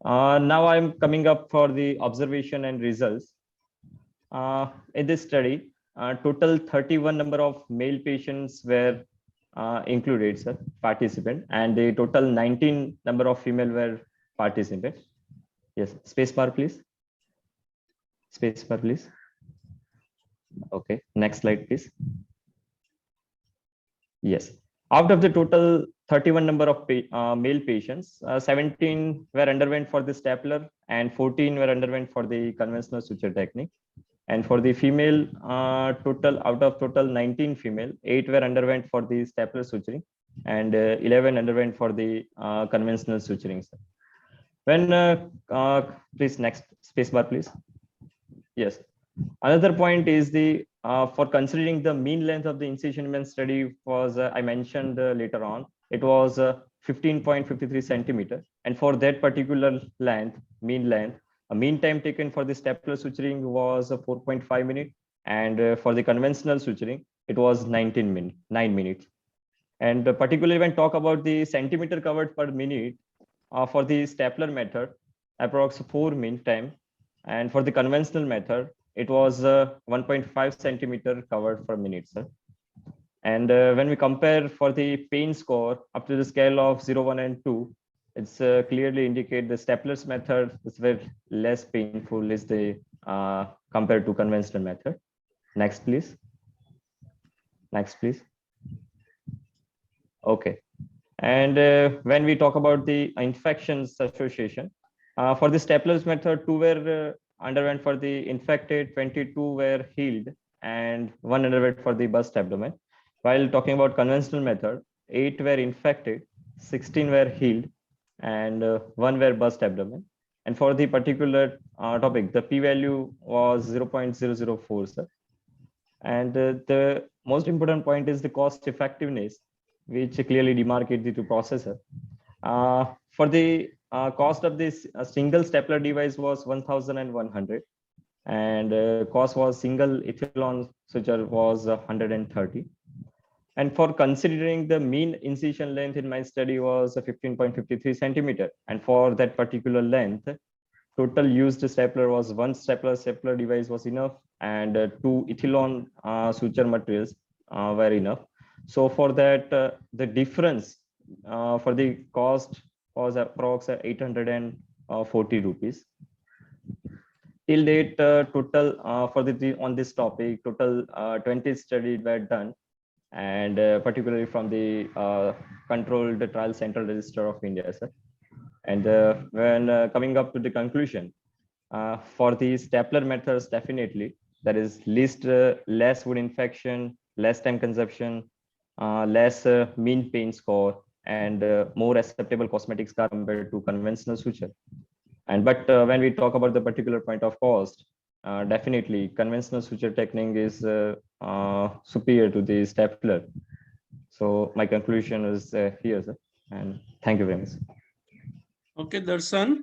Now I'm coming up for the observation and results. In this study, total 31 number of male patients were included, sir, participant, and the total 19 number of female were participants. Yes, space bar, please. Space bar, please. Okay, next slide, please. Yes, out of the total 31 number of male patients, 17 were underwent for the stapler and 14 were underwent for the conventional suture technique. And for the female, total out of total 19 female, 8 were underwent for the stapler suturing, and 11 underwent for the conventional suturing. When please, next space bar, please. Yes, another point is the for considering the mean length of the incision study was I mentioned later on, it was 15.53 centimeter, and for that particular length, mean length, a mean time taken for the stapler suturing was 4.5 minutes, and for the conventional suturing, it was 9 minutes. And particularly when talk about the centimeter covered per minute for the stapler method, approx 4 min time, and for the conventional method, it was 1.5 centimeter covered per minute, sir. And when we compare for the pain score up to the scale of 0, 1, and 2, it's clearly indicate the stapler's method is very less painful is the compared to conventional method. Next, please. Next, please. Okay. And when we talk about the infections association, for the stapler's method, 2 were underwent for the infected, 22 were healed, and 1 underwent for the burst abdomen. While talking about conventional method, 8 were infected, 16 were healed, and 1 were burst abdomen. And for the particular topic, the p-value was 0.004, sir. And the most important point is the cost effectiveness, which clearly demarcates the two processor. For the cost of this single stapler device was 1,100, and cost was single ethylone suture was 130. And for considering the mean incision length in my study was 15.53 centimeter, and for that particular length, total used stapler was 1 stapler device was enough, and 2 ethylone suture materials were enough. So for that, the difference for the cost was approx 840 rupees. Till date, total for the on this topic, total 20 studies were done, and particularly from the Controlled Trial Central Register of India, sir. And when coming up to the conclusion, for the stapler methods, definitely there is less wound infection, less time consumption, less mean pain score, and more acceptable cosmetic scar compared to conventional suture. And but when we talk about the particular point of cost, definitely conventional suture technique is superior to the stapler. So my conclusion is here, sir. And thank you very much. Okay, Darshan.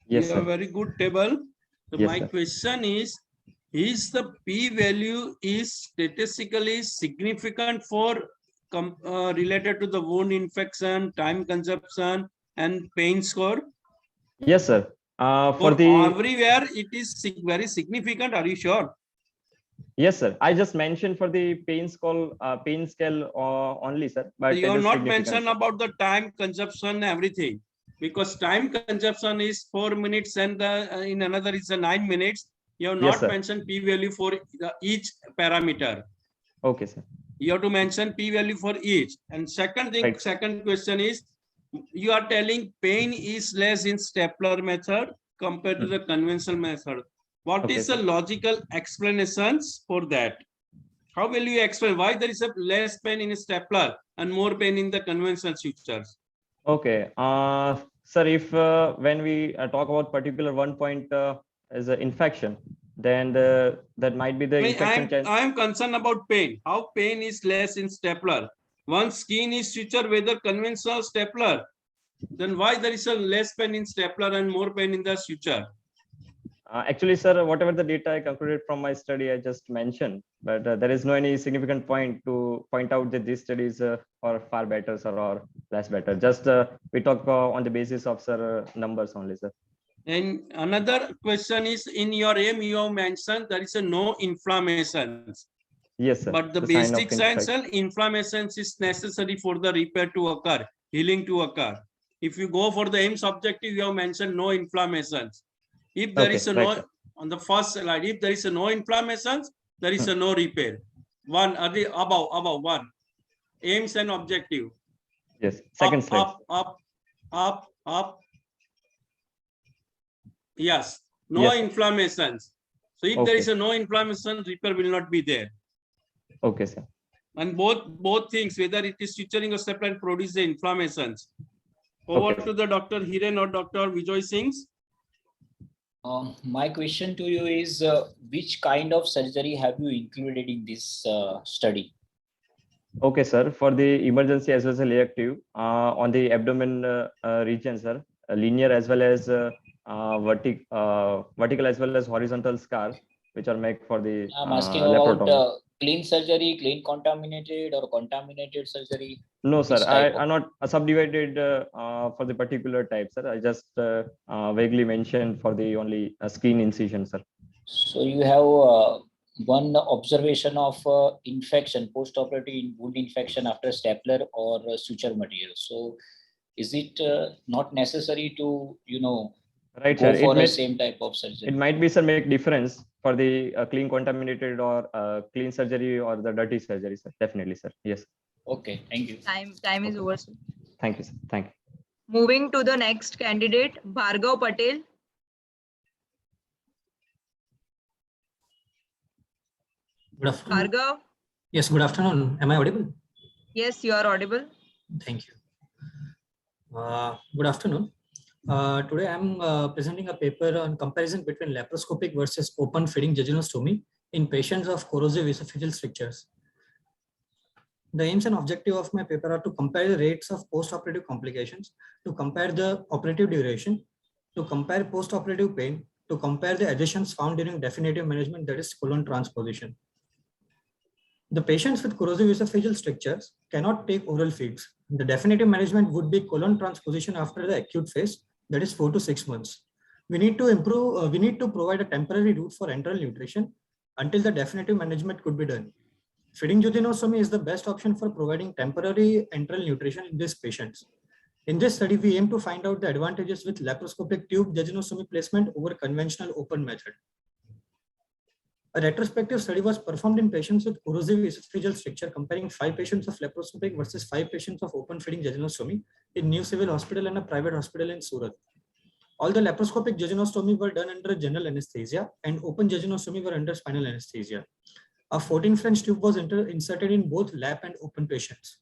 Yes, you have sir. very good table. So Yes, my sir. question is the p-value is statistically significant for related to the wound infection, time consumption, and pain score? Yes, sir. For For the everywhere, it is very significant. Are you sure? yes, sir. I just mentioned for the pain scale only, sir. But You it have is not significant, mentioned sir. about the time consumption, everything, because time consumption is 4 minutes and in another is 9 minutes. You have Yes, not sir. mentioned p-value for each parameter. Okay, sir. You have to mention p-value for each. And second thing, Right. second question is, you are telling pain is less in stapler method compared to the conventional method. What Okay, is the sir. logical explanations for that? How will you explain why there is a less pain in a stapler and more pain in the conventional sutures? Okay. Sir, if when we talk about particular one point as an infection, then that might be the infection chance. I am concerned about pain. How pain is less in stapler? Once skin is suture, whether conventional stapler, then why there is a less pain in stapler and more pain in the suture? Actually, sir, whatever the data I concluded from my study, I just mentioned, but there is no any significant point to point out that these studies are far better, sir, or less better. Just we talk on the basis of, sir, numbers only, sir. And another question is, in your aim, you have mentioned there is a no inflammations. Yes, sir. But the The sign of basic science, infection. inflammations is necessary for the repair to occur, healing to occur. If you go for the aims objective, you have mentioned no inflammations. If there Okay, is a right, no, sir. on the first slide, if there is a no inflammations, there is a no repair. One, above one, aims and objective. Yes, second slide. Up. Yes, no Yes, sir. inflammations. So if there is Okay. a no inflammation, repair will not be there. Okay, sir. And both things, whether it is suturing or stapler, produce the inflammations. Over Okay. to the Dr. Hiren or Dr. Vijay Singh. My question to you is, which kind of surgery have you included in this study? Okay, sir. For the emergency as well as elective, on the abdomen region, sir, linear as well as vertical as well as horizontal scar, which are made for the I'm asking about laparotomy. clean surgery, clean contaminated, or contaminated surgery. No, sir. Which type I'm not subdivided for the particular type, sir. I just vaguely mentioned for the only skin incision, sir. So you have one observation of infection, post-operative wound infection after stapler or suture material. So is it not necessary to, Right, go sir. for the same type of surgery? It might be, sir, make difference for the clean contaminated or clean surgery or the dirty surgery, sir. Definitely, sir. Yes. Okay, thank you. Time is over. Sir. Thank you, sir. Thank you. Moving to the next candidate, Bhargav Patel. Good afternoon. Bhargav, Yes, good afternoon. Am I audible? yes, you are audible. Thank you. Good afternoon. Today I'm presenting a paper on comparison between laparoscopic versus open feeding jejunostomy in patients of corrosive esophageal strictures. The aims and objective of my paper are to compare the rates of post-operative complications, to compare the operative duration, to compare post-operative pain, to compare the adhesions found during definitive management, that is colon transposition. The patients with corrosive esophageal strictures cannot take oral feeds. The definitive management would be colon transposition after the acute phase, that is 4 to 6 months. We need to provide a temporary route for enteral nutrition until the definitive management could be done. Feeding jejunostomy is the best option for providing temporary enteral nutrition in these patients. In this study, we aim to find out the advantages with laparoscopic tube jejunostomy placement over conventional open method. A retrospective study was performed in patients with corrosive esophageal stricture, comparing 5 patients of laparoscopic versus 5 patients of open feeding jejunostomy in New Civil Hospital and a private hospital in Surat. All the laparoscopic jejunostomy were done under general anesthesia and open jejunostomy were under spinal anesthesia. A 14 French tube was inserted in both lap and open patients.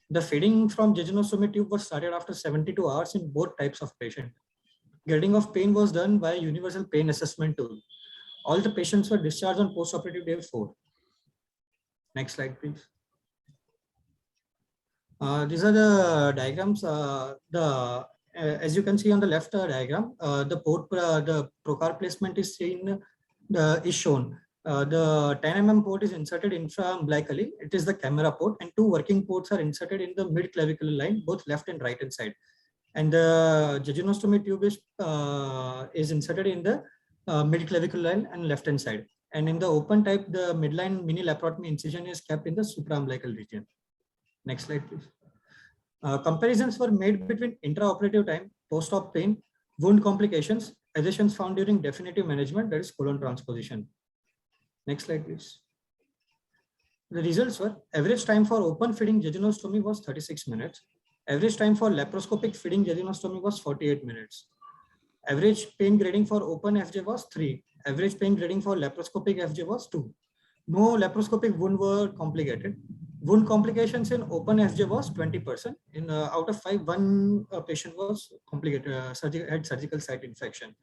The feeding from jejunostomy tube was started after 72 hours in both types of patient. Grading of pain was done by a universal pain assessment tool. All the patients were discharged on post-operative day 4. Next slide, please. These are the diagrams. As you can see on the left diagram, the procar placement is shown. The 10 mm port is inserted infraumbilically. It is the camera port, and 2 working ports are inserted in the mid-clavicular line, both left and right hand side. And the jejunostomy tube is inserted in the mid-clavicular line and left hand side. And in the open type, the midline mini laparotomy incision is kept in the supraumbilical region. Next slide, please. Comparisons were made between intraoperative time, post-op pain, wound complications, adhesions found during definitive management, that is colon transposition. Next slide, please. The results were: average time for open feeding jejunostomy was 36 minutes. Average time for laparoscopic feeding jejunostomy was 48 minutes. Average pain grading for open FJ was 3. Average pain grading for laparoscopic FJ was 2. No laparoscopic wound were complicated. Wound complications in open FJ was 20%. In out of 5, 1 patient was complicated, had surgical site infection.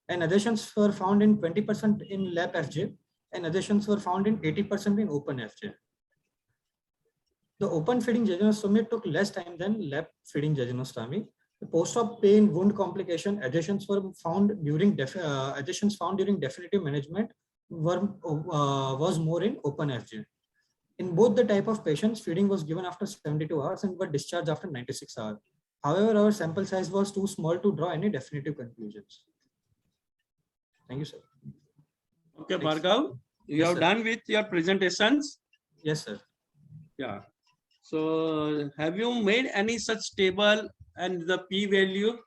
And adhesions were found in 20% in lap FJ, and adhesions were found in 80% in open FJ. The open feeding jejunostomy took less time than lap feeding jejunostomy. The post-op pain, wound complication, adhesions were found during definitive management was more in open FJ. In both the type of patients, feeding was given after 72 hours and were discharged after 96 hours. However, our sample size was too small to draw any definitive conclusions. Thank you, sir. Okay, Bhargav, you Yes, have sir. done with your presentations. Yes, sir. Yeah. So have you made any such table and the p-value?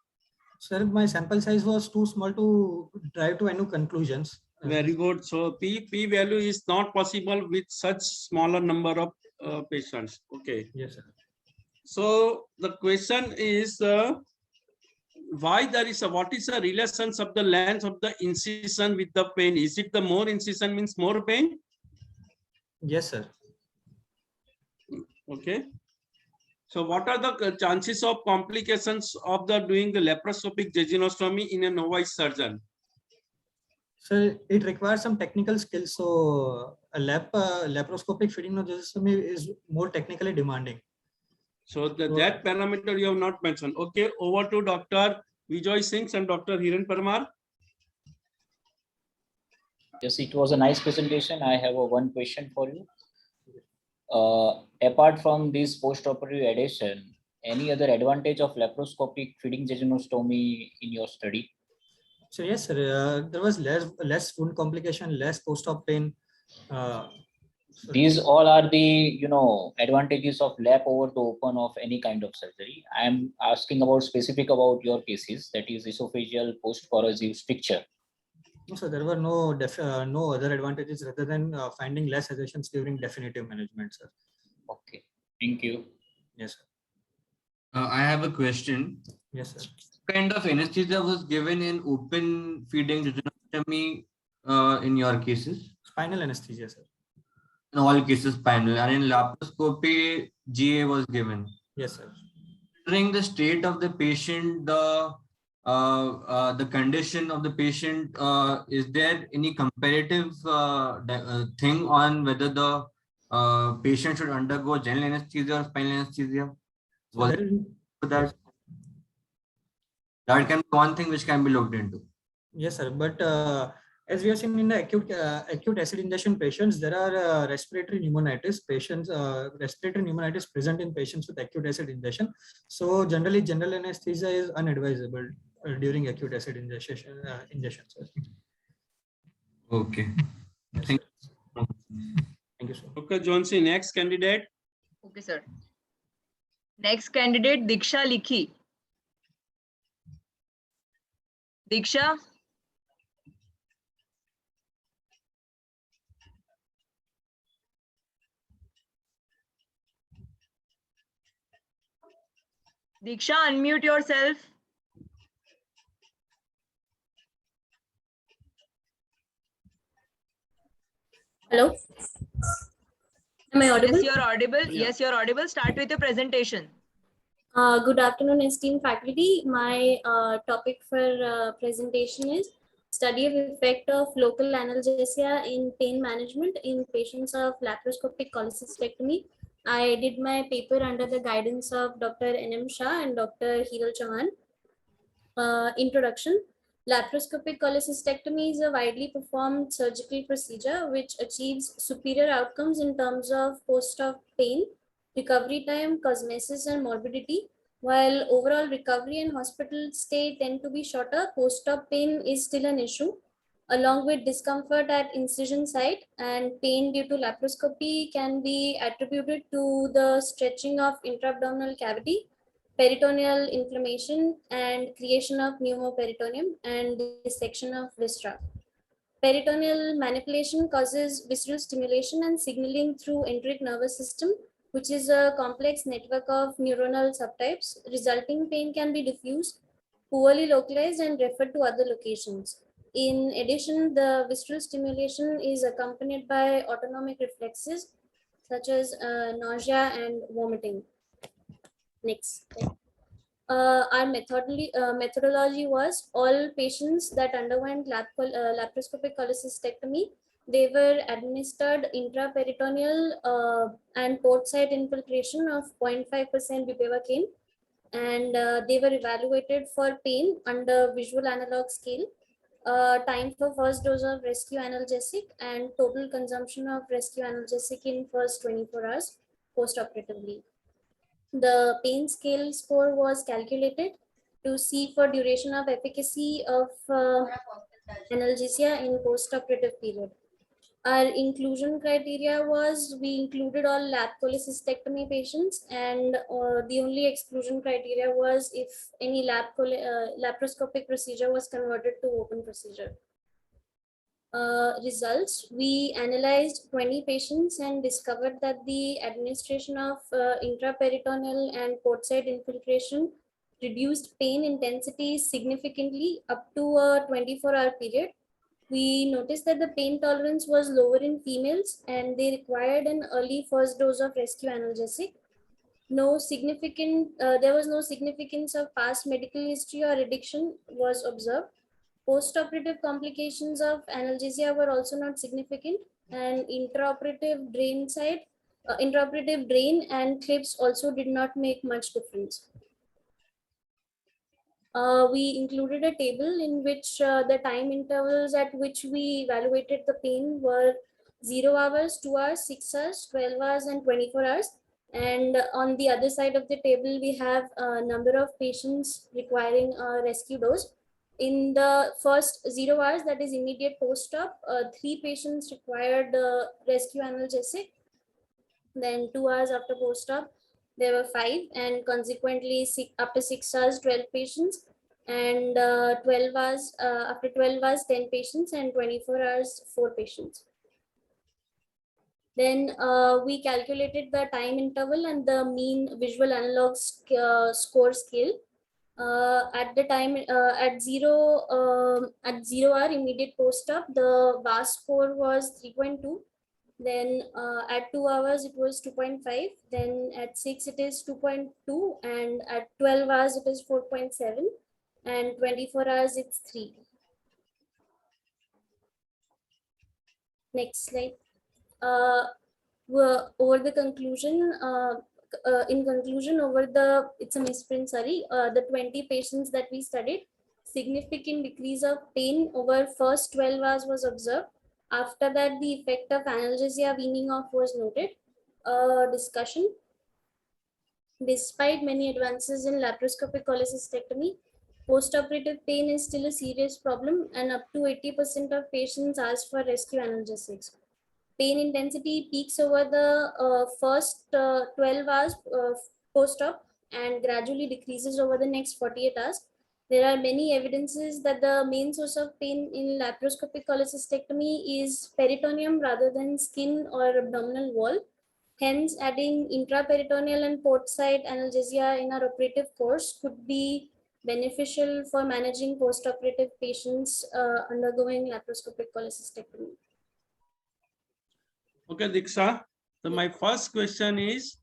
Sir, my sample size was too small to drive to any conclusions. Very good. So p-value is not possible with such smaller number of patients. Okay. Yes, sir. So the question is, why there is what is the relations of the length of the incision with the pain? Is it the more incision means more pain? Yes, sir. Okay. So what are the chances of complications of the doing the laparoscopic jejunostomy in a novice surgeon? So it requires some technical skills. So a laparoscopic feeding jejunostomy is more technically demanding. So that parameter you have not mentioned. Okay, over to Dr. Vijay Singh and Dr. Hiren Parmar. Yes, it was a nice presentation. I have one question for you. Apart from this post-operative adhesion, any other advantage of laparoscopic feeding jejunostomy in your study? So yes, sir. There was less wound complication, less post-op pain. These all are the advantages of lap over the open of any kind of surgery. I am asking about specific about your cases, that is esophageal post-corrosive stricture. No, so there were no other advantages rather than finding less adhesions during definitive management, sir. Okay, thank you. Yes, sir. I have a question. Yes, sir. What kind of anesthesia was given in open feeding jejunostomy in your cases? Spinal anesthesia, sir. In all cases, spinal. And in laparoscopy, GA was given. Yes, sir. Considering the state of the patient, the condition of the patient, is there any comparative thing on whether the patient should undergo general anesthesia or spinal anesthesia? So That can be one thing which can be looked into. yes, sir. But as we have seen in the acute acid ingestion patients, there are respiratory pneumonitis patients, respiratory pneumonitis present in patients with acute acid ingestion. So generally, general anesthesia is unadvisable during acute acid ingestion. Sir. Okay. Yes, Thank you. Thank you, sir. Okay, Johnsy, next candidate. Okay, sir. Next candidate, Diksha Likhi. Diksha. Diksha, unmute yourself. Hello. Am I audible? Yes, you're audible. Yes, you're audible. Start with your presentation. Good afternoon, esteemed faculty. My topic for presentation is study of effect of local analgesia in pain management in patients of laparoscopic cholecystectomy. I did my paper under the guidance of Dr. N.M. Shah and Dr. Hiral Chauhan. Introduction. Laparoscopic cholecystectomy is a widely performed surgical procedure which achieves superior outcomes in terms of post-op pain, recovery time, cosmesis, and morbidity. While overall recovery and hospital stay tend to be shorter, post-op pain is still an issue, along with discomfort at incision site, and pain due to laparoscopy can be attributed to the stretching of intra-abdominal cavity, peritoneal inflammation, and creation of pneumoperitoneum and dissection of viscera. Peritoneal manipulation causes visceral stimulation and signaling through enteric nervous system, which is a complex network of neuronal subtypes. Resulting pain can be diffuse, poorly localized, and referred to other locations. In addition, the visceral stimulation is accompanied by autonomic reflexes such as nausea and vomiting. Next. Our methodology was all patients that underwent laparoscopic cholecystectomy, they were administered intraperitoneal and port site infiltration of 0.5% bupivacaine, and they were evaluated for pain under visual analog scale, time for first dose of rescue analgesic, and total consumption of rescue analgesic in first 24 hours post-operatively. The pain scale score was calculated to see for duration of efficacy of analgesia in post-operative period. Our inclusion criteria was we included all lap cholecystectomy patients, and the only exclusion criteria was if any laparoscopic procedure was converted to open procedure. Results, we analyzed 20 patients and discovered that the administration of intraperitoneal and port site infiltration reduced pain intensity significantly up to a 24-hour period. We noticed that the pain tolerance was lower in females and they required an early first dose of rescue analgesic. There was no significance of past medical history or addiction was observed. Post-operative complications of analgesia were also not significant, and intraoperative drain and clips also did not make much difference. We included a table in which the time intervals at which we evaluated the pain were 0 hours, 2 hours, 6 hours, 12 hours, and 24 hours. And on the other side of the table, we have a number of patients requiring a rescue dose. In the first 0 hours, that is immediate post-op, 3 patients required rescue analgesic. Then 2 hours after post-op, there were 5, and consequently after 6 hours, 12 patients, and 12 hours, after 12 hours, 10 patients, and 24 hours, 4 patients. Then we calculated the time interval and the mean visual analog score scale. At the time at 0 hour immediate post-op, the VAS score was 3.2. Then at 2 hours it was 2.5. Then at 6 it is 2.2, and at 12 hours it is 4.7, and 24 hours it's 3. Next slide. Over the conclusion. In conclusion, it's a misprint, sorry, the 20 patients that we studied, significant decrease of pain over first 12 hours was observed. After that, the effect of analgesia weaning off was noted. Discussion. Despite many advances in laparoscopic cholecystectomy, post-operative pain is still a serious problem, and up to 80% of patients ask for rescue analgesics. Pain intensity peaks over the first 12 hours post-op, and gradually decreases over the next 48 hours. There are many evidences that the main source of pain in laparoscopic cholecystectomy is peritoneum rather than skin or abdominal wall. Hence, adding intraperitoneal and port side analgesia in our operative course could be beneficial for managing post-operative patients undergoing laparoscopic cholecystectomy. Okay, Diksha. So my first question is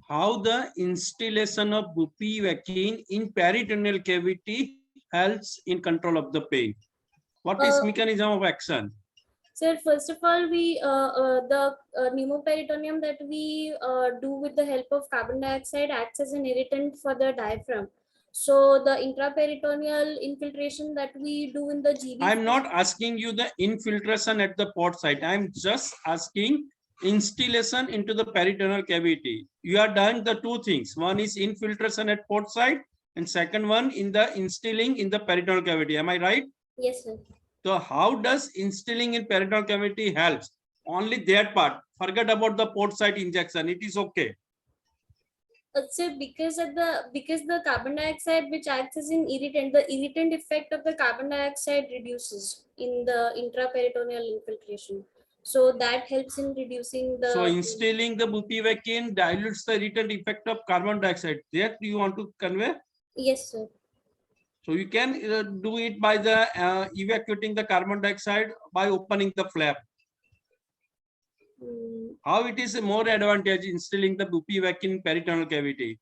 how the instillation of bupivacaine in peritoneal cavity helps in control of the pain. What is mechanism of action? Sir, first of all, the pneumoperitoneum that we do with the help of carbon dioxide acts as an irritant for the diaphragm. So the intraperitoneal infiltration that we do in the GB. I'm not asking you the infiltration at the port site. I'm just asking instillation into the peritoneal cavity. You are doing the two things. One is infiltration at port site, and second one in the instilling in the peritoneal cavity. Am I right? Yes, sir. So how does instilling in peritoneal cavity helps? Only that part. Forget about the port site injection. It is okay. So because the carbon dioxide which acts as an irritant, the irritant effect of the carbon dioxide reduces in the intraperitoneal infiltration. So that helps in reducing the. So instilling the bupivacaine dilutes the irritant effect of carbon dioxide. That you want to convey? Yes, sir. So you can do it by the evacuating the carbon dioxide by opening the flap. How it is more advantage instilling the bupivacaine peritoneal cavity?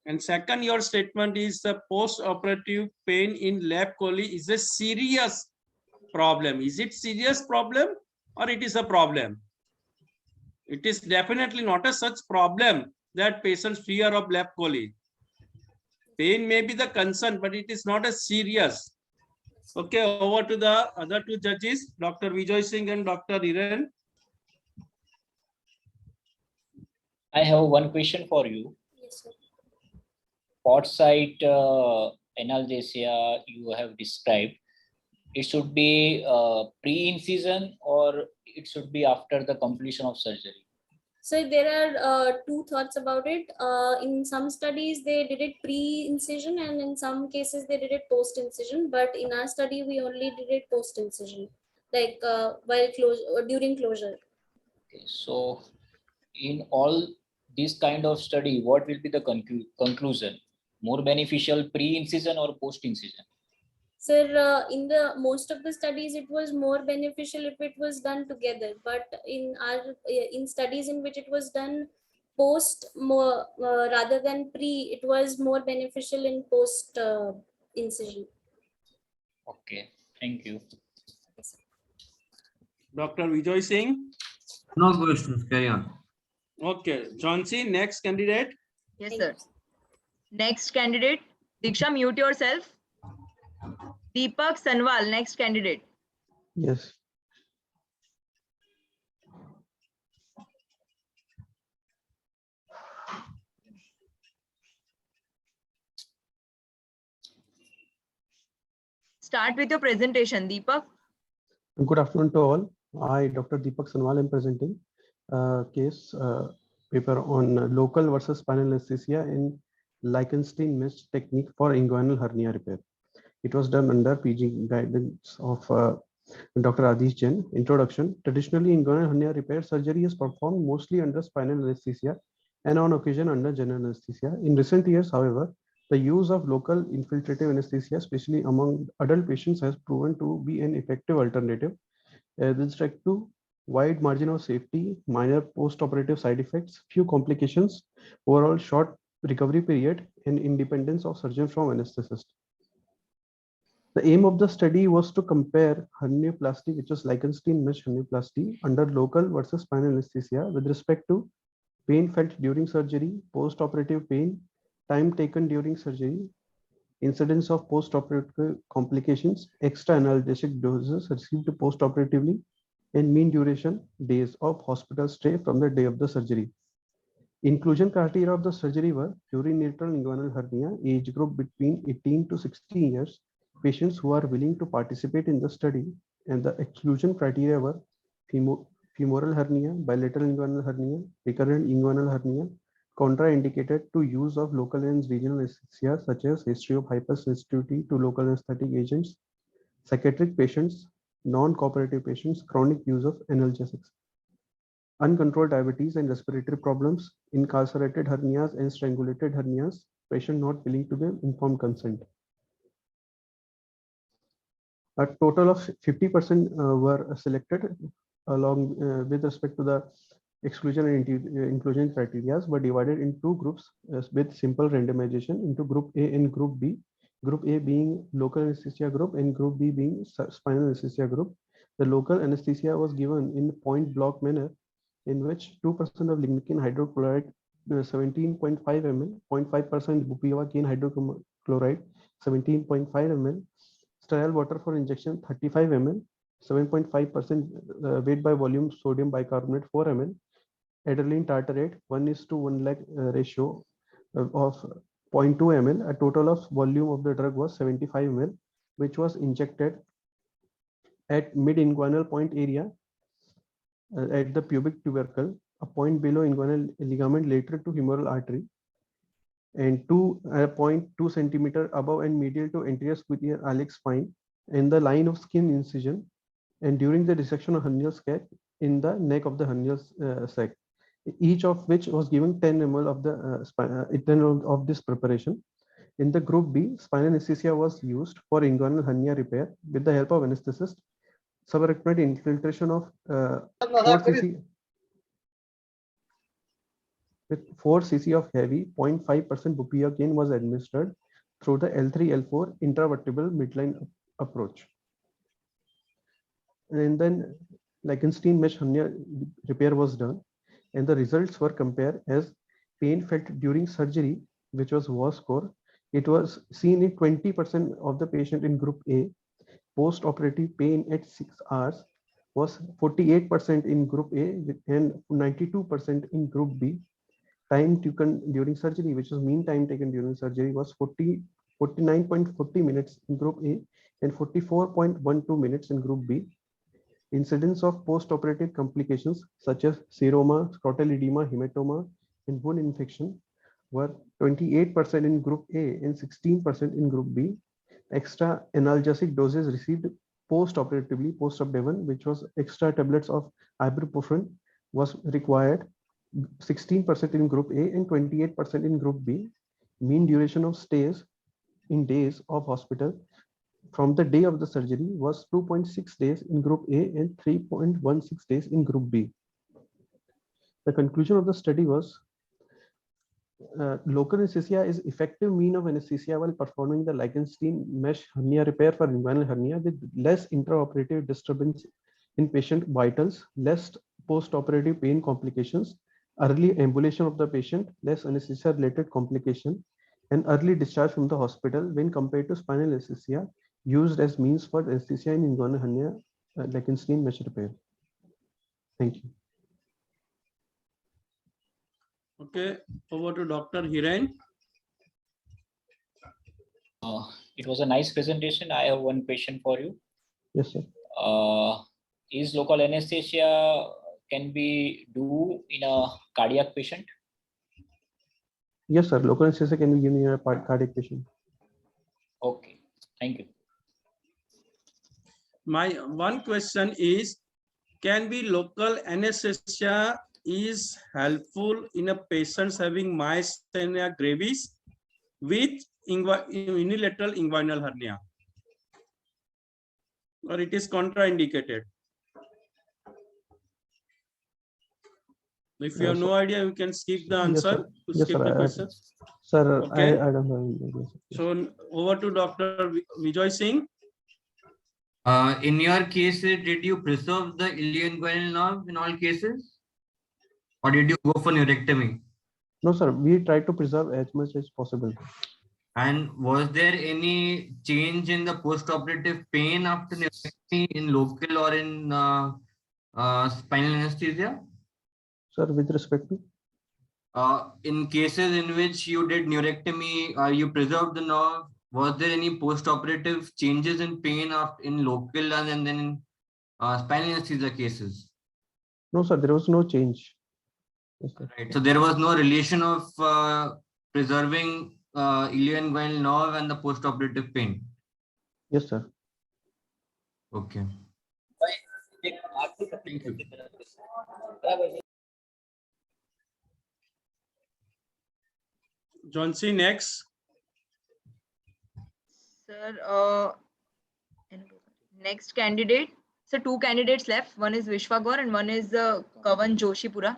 And second, your statement is the post-operative pain in lap chole is a serious problem. Is it serious problem or it is a problem? It is definitely not a such problem that patients fear of lap chole. Pain may be the concern, but it is not a serious. Okay, over to the other two judges, Dr. Vijay Singh and Dr. Hiren. I have one question for you. Yes, sir. Port site analgesia you have described, it should be pre-incision or it should be after the completion of surgery? So there are two thoughts about it. In some studies, they did it pre-incision, and in some cases, they did it post-incision. But in our study, we only did it post-incision, like while during closure. Okay, so in all this kind of study, what will be the conclusion? More beneficial pre-incision or post-incision? Sir, in the most of the studies, it was more beneficial if it was done together. But in studies in which it was done post more rather than pre, it was more beneficial in post incision. Okay, thank you. Dr. Vijay Singh. No questions, carry on. Okay, Jhansi, next candidate. Yes, sir. Next candidate, Diksha, mute yourself. Deepak Sanwal, next candidate. Yes. Start with your presentation, Deepak. Good afternoon to all. I, Dr. Deepak Sanwal, am presenting a case paper on local versus spinal anesthesia in Lichtenstein mesh technique for inguinal hernia repair. It was done under PG guidance of Dr. Adish Jain. Introduction. Traditionally, inguinal hernia repair surgery is performed mostly under spinal anesthesia and on occasion under general anesthesia. In recent years, however, the use of local infiltrative anesthesia, especially among adult patients, has proven to be an effective alternative with respect to wide margin of safety, minor post-operative side effects, few complications, overall short recovery period, and independence of surgeon from anesthetist. The aim of the study was to compare hernioplasty, which was Lichtenstein mesh hernioplasty, under local versus spinal anesthesia with respect to pain felt during surgery, post-operative pain, time taken during surgery, incidence of post-operative complications, extra analgesic doses received post-operatively, and mean duration days of hospital stay from the day of the surgery. Inclusion criteria of the surgery were urinator inguinal hernia, age group between 18 to 60 years, patients who are willing to participate in the study, and the exclusion criteria were femoral hernia, bilateral inguinal hernia, recurrent inguinal hernia, contraindicated to use of local and regional anesthesia, such as history of hypersensitivity to local anesthetic agents, psychiatric patients, non-cooperative patients, chronic use of analgesics, uncontrolled diabetes and respiratory problems, incarcerated hernias and strangulated hernias, patient not willing to give informed consent. A total of 50% were selected along with respect to the exclusion and inclusion criteria, were divided in two groups with simple randomization into Group A and Group B. Group A being local anesthesia group and Group B being spinal anesthesia group. The local anesthesia was given in point block manner, in which 2% of lignocaine hydrochloride 17.5 ml, 0.5% bupivacaine hydrochloride 17.5 ml, sterile water for injection 35 ml, 7.5% weight by volume sodium bicarbonate 4 ml, adrenaline tartrate 1:1 lakh ratio of 0.2 ml. A total of volume of the drug was 75 ml, which was injected at mid-inguinal point area at the pubic tubercle, a point below inguinal ligament lateral to humeral artery, and 0.2 centimeter above and medial to anterior superior iliac spine, in the line of skin incision, and during the dissection of hernial sac in the neck of the hernial sac, each of which was given 10 ml of the of this preparation. In the Group B, spinal anesthesia was used for inguinal hernia repair with the help of anesthetist. Subarachnoid infiltration of 4 cc with 4 cc of heavy 0.5% bupivacaine was administered through the L3-L4 intravertebral midline approach. And then Leichenstein mesh hernia repair was done, and the results were compared as pain felt during surgery, which was WAS score. It was seen in 20% of the patient in Group A. Post-operative pain at 6 hours was 48% in Group A and 92% in Group B. Time taken during surgery, which was mean time taken during surgery, was 49.40 minutes in Group A and 44.12 minutes in Group B. Incidence of post-operative complications such as seroma, scrotal edema, hematoma, and wound infection were 28% in Group A and 16% in Group B. Extra analgesic doses received post-operatively, post-abdomen, which was extra tablets of ibuprofen, was required, 16% in Group A and 28% in Group B. Mean duration of stays in days of hospital from the day of the surgery was 2.6 days in Group A and 3.16 days in Group B. The conclusion of the study was local anesthesia is effective mean of anesthesia while performing the Leichenstein mesh hernia repair for inguinal hernia with less intraoperative disturbance in patient vitals, less post-operative pain complications, early ambulation of the patient, less anesthesia related complication, and early discharge from the hospital when compared to spinal anesthesia used as means for anesthesia in inguinal hernia Leichenstein mesh repair. Thank you. Okay, over to Dr. Hiren. It was a nice presentation. I have one question for you. Yes, sir. Is local anesthesia can be do in a cardiac patient? Yes, sir. Local anesthesia can be given in a cardiac patient. Okay, thank you. My one question is, can be local anesthesia is helpful in a patients having myasthenia gravis with unilateral inguinal hernia, or it is contraindicated? If you have no idea, you can skip the answer. Yes, Skip sir. the question. Sir, Okay. I don't know. So over to Dr. Vijay Singh. In your cases, did you preserve the ilioinguinal nerve in all cases? Or did you go for neurectomy? No, sir. We try to preserve as much as possible. And was there any change in the post-operative pain after neurectomy in local or in spinal anesthesia? Sir, with respect to? In cases in which you did neurectomy, you preserved the nerve, was there any post-operative changes in pain in local and then in spinal anesthesia cases? No, sir. There was no change. Yes, sir. Right. So there was no relation of preserving ilioinguinal nerve and the postoperative pain. Yes, sir. Okay. Thank you. John C. Next. Sir, next candidate. So two candidates left. One is Vishwa Gaur and one is Kavan Joshipura.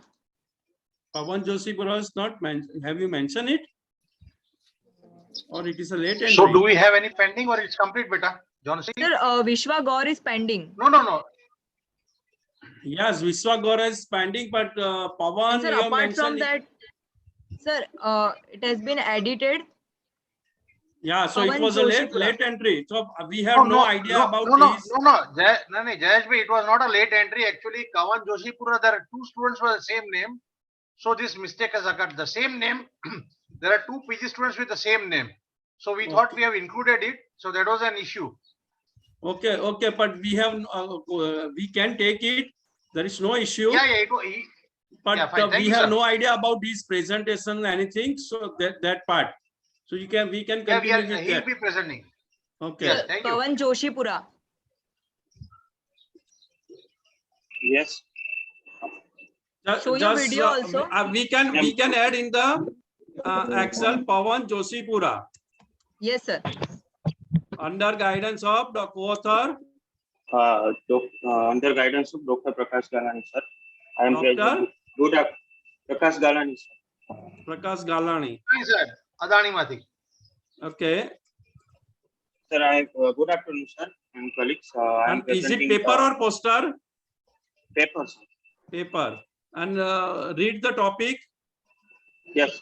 Pawan Joshipura is not mentioned. Have you mentioned it? Or it is a late entry? So do we have any pending or it's complete, beta? John C? Sir, Vishwa Gaur is pending. No. Yes, Vishwa Gaur is pending, but Pawan, And sir, you have apart from mentioned it. that, sir, it has been edited. Yeah, so it Pawan was a Joshipura. late entry. So we have no idea about No. this. Jayesh bhai, it was not a late entry. Actually, Kavan Joshipura, there are two students with the same name. So this mistake has occurred. The same name, there are two PG students with the same name. So we thought we have included it. So that was an issue. Okay, but we have we can take it. There is no issue. Yeah. But yeah, fine. Thank we you, have sir. no idea about this presentation, anything. So that part. So we can Yeah, continue with he'll that. be presenting. Okay. Yes, thank you. Kavan Joshipura. Yes. Show your video also. We can add in the Excel Pawan Joshipura Yes, sir. under guidance of the co-author Under guidance of Dr. Prakash Galani, sir. I am Dr. Prakash Galani, sir. Prakash Galani. Hi, sir. Adani Mathi. Okay. Sir, good afternoon, sir, and colleagues. I am And is it presenting paper or poster? paper, sir. Paper. And read the topic. Yes.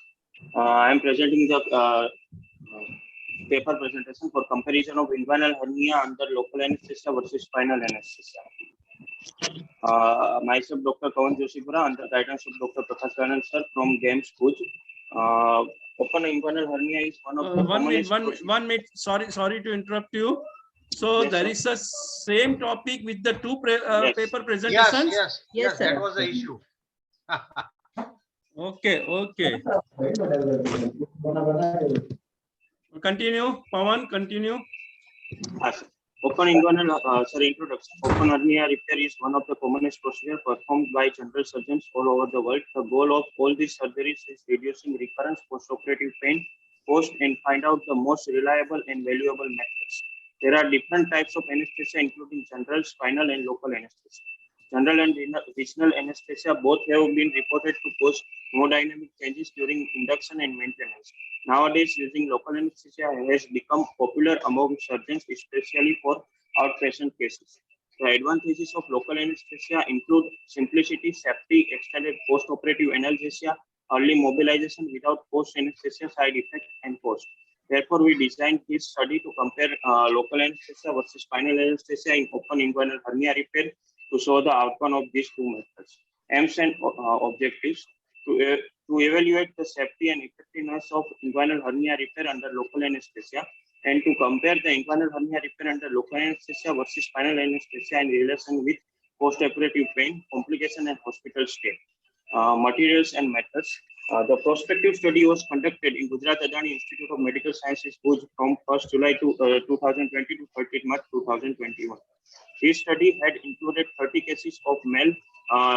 I am presenting the paper presentation for comparison of inguinal hernia under local anesthesia versus spinal anesthesia. Myself, Dr. Kavan Joshipura, under guidance of Dr. Prakash Galani, sir, from GAMS Bhuj. Open inguinal hernia is one of the commonest. 1 minute. Sorry to interrupt you. So Yes, there sir. is a same topic with the two Yes. paper presentations. Yes, sir. that was the issue. Okay. Continue, Pawan. Continue. Open inguinal, introduction. Open hernia repair is one of the commonest procedures performed by general surgeons all over the world. The goal of all these surgeries is reducing recurrence, postoperative pain, and find out the most reliable and valuable methods. There are different types of anesthesia, including general, spinal, and local anesthesia. General and regional anesthesia both have been reported to cause hemodynamic changes during induction and maintenance. Nowadays, using local anesthesia has become popular among surgeons, especially for outpatient cases. The advantages of local anesthesia include simplicity, safety, extended post-operative analgesia, early mobilization without post-anesthesia side effects, and cost. Therefore, we designed this study to compare local anesthesia versus spinal anesthesia in open inguinal hernia repair to show the outcome of these two methods. Aims and objectives to evaluate the safety and effectiveness of inguinal hernia repair under local anesthesia and to compare the inguinal hernia repair under local anesthesia versus spinal anesthesia in relation with post-operative pain, complication, and hospital stay. Materials and methods. The prospective study was conducted in Gujarat Adani Institute of Medical Sciences, Bhuj, from 1st July to 2020 to 30th March 2021. This study had included 30 cases of male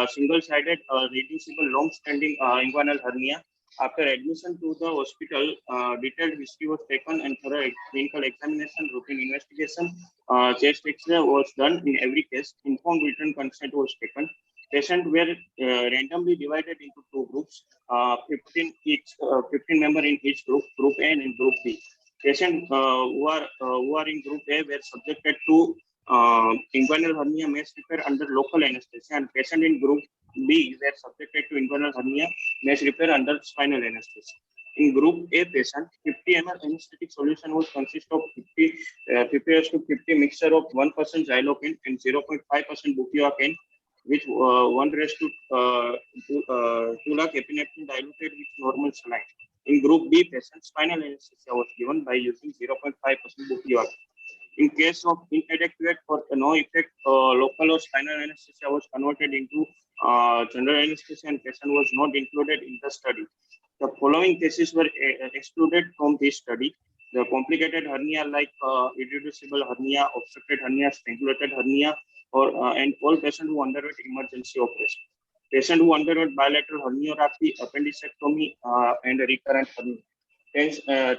single-sided reducible long-standing inguinal hernia. After admission to the hospital, detailed history was taken and thorough clinical examination, routine investigation, chest X-ray was done in every case. Informed written consent was taken. Patients were randomly divided into two groups, 15 members in each group, Group A and Group B. Patients who are in Group A were subjected to inguinal hernia mesh repair under local anesthesia, and patients in Group B were subjected to inguinal hernia mesh repair under spinal anesthesia. In Group A patient, 50 ml anesthetic solution was consist of 50:50 mixture of 1% xylocaine and 0.5% bupivacaine, which 1:2 lakh epinephrine diluted with normal saline. In Group B patient, spinal anesthesia was given by using 0.5% bupivacaine. In case of inadequate or no effect, local or spinal anesthesia was converted into general anesthesia and patient was not included in the study. The following cases were excluded from this study. The complicated hernia like irreducible hernia, obstructed hernia, strangulated hernia, and all patients who underwent emergency operation. Patient who underwent bilateral herniorrhaphy, appendicectomy, and recurrent hernia.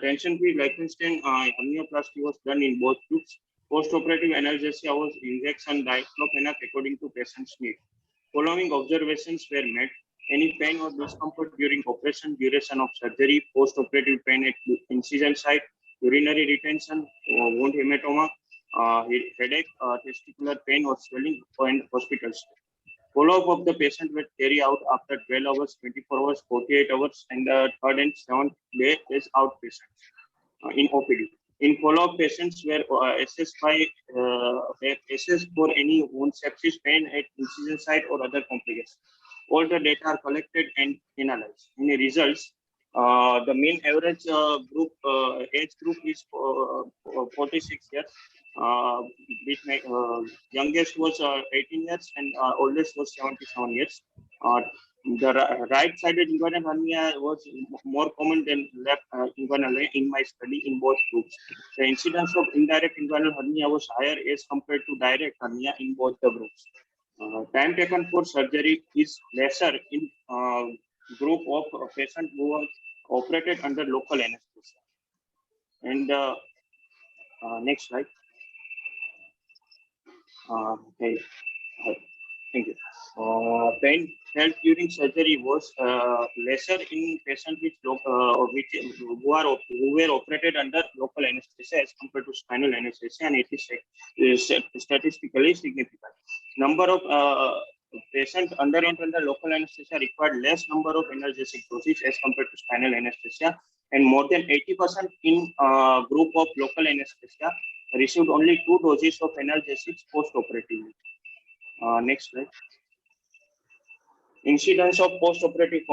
Tension-free Liechtenstein hernioplasty was done in both groups. Post-operative analgesia was injection diclofenac according to patient's need. Following observations were made. Any pain or discomfort during operation, duration of surgery, post-operative pain at incision site, urinary retention, wound hematoma, headache, testicular pain or swelling, and hospital stay. Follow-up of the patient will carry out after 12 hours, 24 hours, 48 hours, and the third and seventh day is outpatient in OPD. In follow-up, patients were assessed for any wound sepsis, pain at incision site, or other complications. All the data are collected and analyzed. In the results, the mean average age group is 46 years. Youngest was 18 years and oldest was 77 years. The right-sided inguinal hernia was more common than left inguinal in my study in both groups. The incidence of indirect inguinal hernia was higher as compared to direct hernia in both the groups. Time taken for surgery is lesser in group of patients who were operated under local anesthesia. And next slide. Okay. Thank you. Pain felt during surgery was lesser in patients who were operated under local anesthesia as compared to spinal anesthesia, and it is statistically significant. Number of patients underwent under local anesthesia required less number of analgesic doses as compared to spinal anesthesia, and more than 80% in group of local anesthesia received only 2 doses of analgesics post-operatively. Next slide. Incidence of post-operative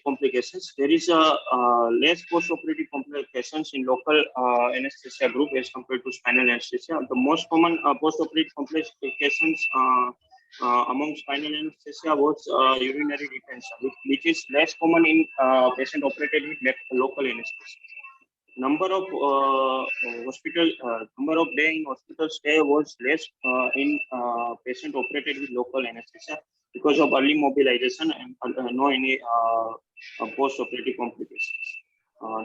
complications. There is less post-operative complications in local anesthesia group as compared to spinal anesthesia. The most common post-operative complications among spinal anesthesia was urinary retention, which is less common in patient operated with local anesthesia. Number of day in hospital stay was less in patient operated with local anesthesia because of early mobilization and no any post-operative complications.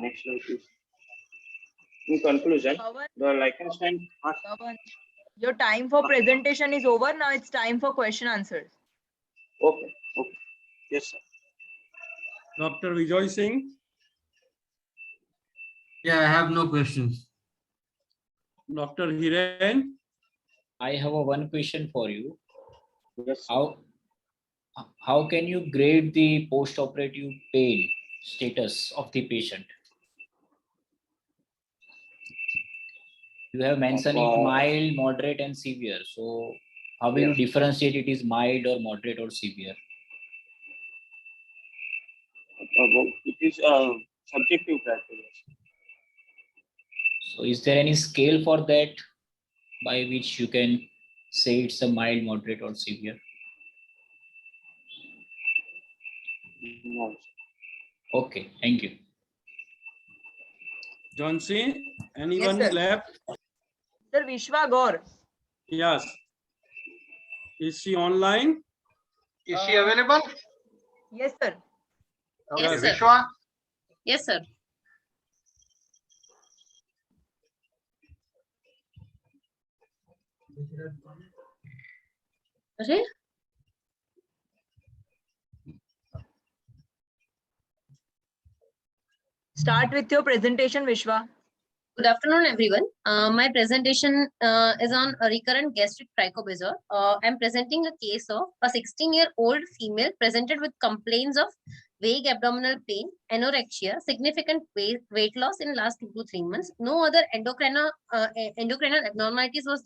Next slide, please. In conclusion, the Liechtenstein. Your time for presentation is over. Now it's time for question answers. Okay. Yes, sir. Dr. Vijay Singh. Yeah, I have no questions. Dr. Hiren. I have one question for you. Yes. How can you grade the post-operative pain status of the patient? You have mentioned it mild, moderate, and severe. So how will you differentiate it is mild or moderate or severe? It is subjective criteria. So is there any scale for that by which you can say it's a mild, moderate, or severe? No. Okay, thank you. Johnson, anyone Yes, sir. left? Sir, Vishwa Gaur. Yes. Is she online? Is she available? Yes, sir. Okay, Yes, sir. Vishwa. Yes, sir. Okay. Start with your presentation, Vishwa. Good afternoon, everyone. My presentation is on a recurrent gastric trichobezoar. I'm presenting a case of a 16-year-old female presented with complaints of vague abdominal pain, anorexia, significant weight loss in last 2 to 3 months. No other endocrinal abnormalities was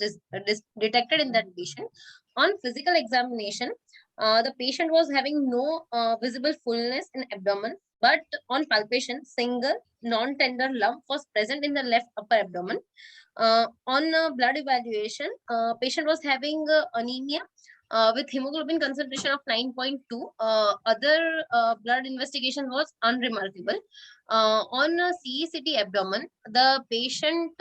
detected in that patient. On physical examination, the patient was having no visible fullness in abdomen, but on palpation, single non-tender lump was present in the left upper abdomen. On blood evaluation, patient was having anemia with hemoglobin concentration of 9.2. Other blood investigation was unremarkable. On a CECT abdomen, the patient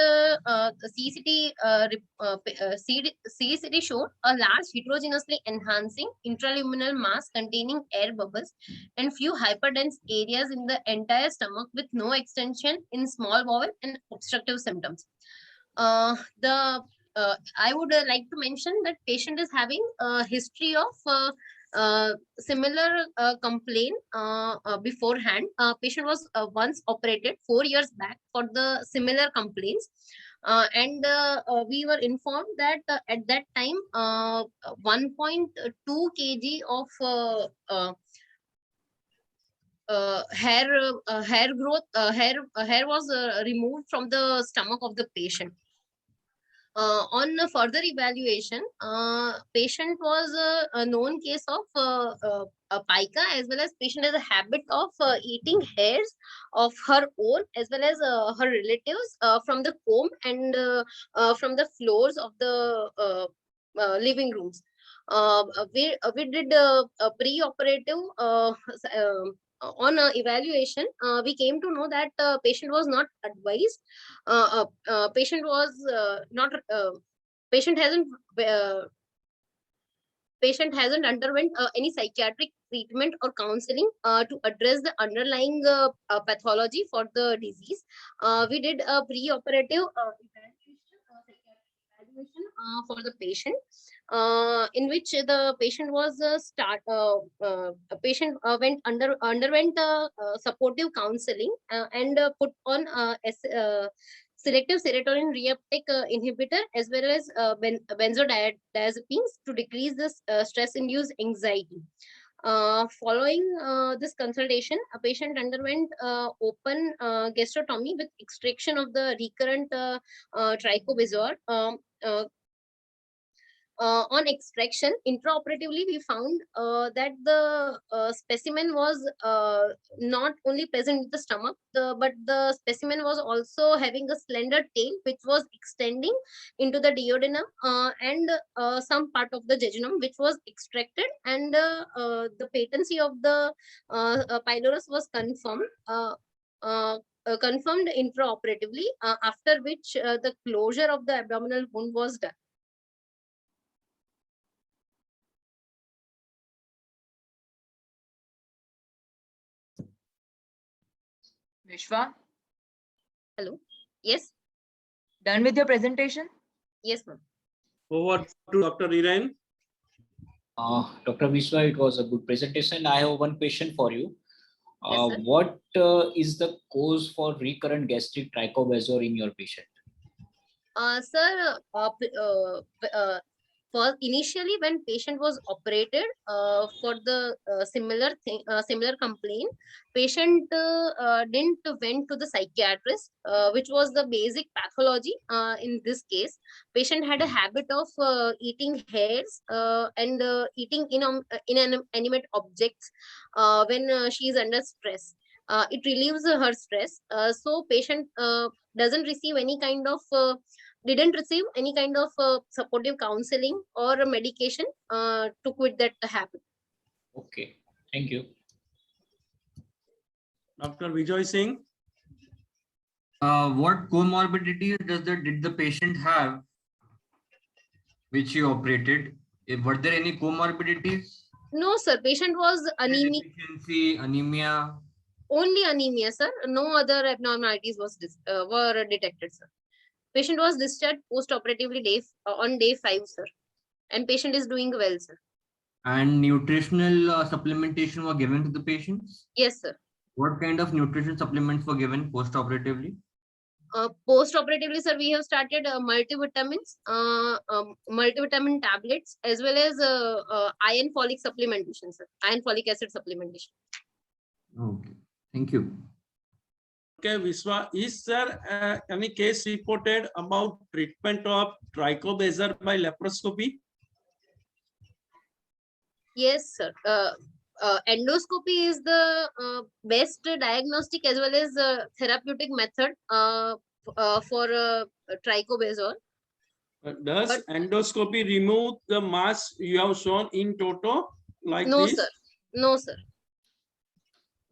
CECT showed a large heterogeneously enhancing intraluminal mass containing air bubbles and few hyperdense areas in the entire stomach with no extension in small bowel and obstructive symptoms. I would like to mention that patient is having a history of similar complaint beforehand. Patient was once operated 4 years back for the similar complaints. And we were informed that at that time 1.2 kg of hair was removed from the stomach of the patient. On a further evaluation, patient was a known case of a pica, as well as patient has a habit of eating hairs of her own as well as her relatives from the comb and from the floors of the living rooms. We did a pre-operative on evaluation. We came to know that patient was not advised. Patient was not. Patient hasn't underwent any psychiatric treatment or counseling to address the underlying pathology for the disease. We did a pre-operative evaluation for the patient, in which the patient was underwent supportive counseling and put on selective serotonin reuptake inhibitor as well as benzodiazepines to decrease this stress-induced anxiety. Following this consultation, a patient underwent open gastrotomy with extraction of the recurrent trichobezoar. On extraction, intraoperatively, we found that the specimen was not only present in the stomach, but the specimen was also having a slender tail, which was extending into the duodenum and some part of the jejunum, which was extracted, and the patency of the pylorus was confirmed. Confirmed intraoperatively, after which the closure of the abdominal wound was done. Vishwa, Hello. Yes. done with your presentation? Yes, ma'am. Over to Dr. Iran. Dr. Vishwa, it was a good presentation. I have one question for you. Yes, sir. What is the cause for recurrent gastric trichobezoar in your patient? Sir, for initially when patient was operated for the similar complaint, patient didn't went to the psychiatrist, which was the basic pathology. In this case, patient had a habit of eating hairs and eating inanimate objects when she is under stress. It relieves her stress. So patient doesn't receive any kind of didn't receive any kind of supportive counseling or medication to quit that habit. Okay, thank you. Dr. Vijay Singh. What comorbidities did the patient have which you operated? Were there any comorbidities? No, sir. Patient was anemic. Deficiency, anemia. Only anemia, sir. No other abnormalities were detected, sir. Patient was discharged post-operatively on day 5, sir. And patient is doing well, sir. And nutritional supplementation were given to the patients? Yes, sir. What kind of nutrition supplements were given post-operatively? Post-operatively, sir, we have started multivitamins, multivitamin tablets, as well as iron folic supplementation, sir. Iron folic acid supplementation. Okay, thank you. Okay, Vishwa, is there any case reported about treatment of trichobezoar by laparoscopy? Yes, sir. Endoscopy is the best diagnostic as well as therapeutic method for trichobezoar. Does endoscopy remove the mass you have shown in toto like No, this? sir. No, sir.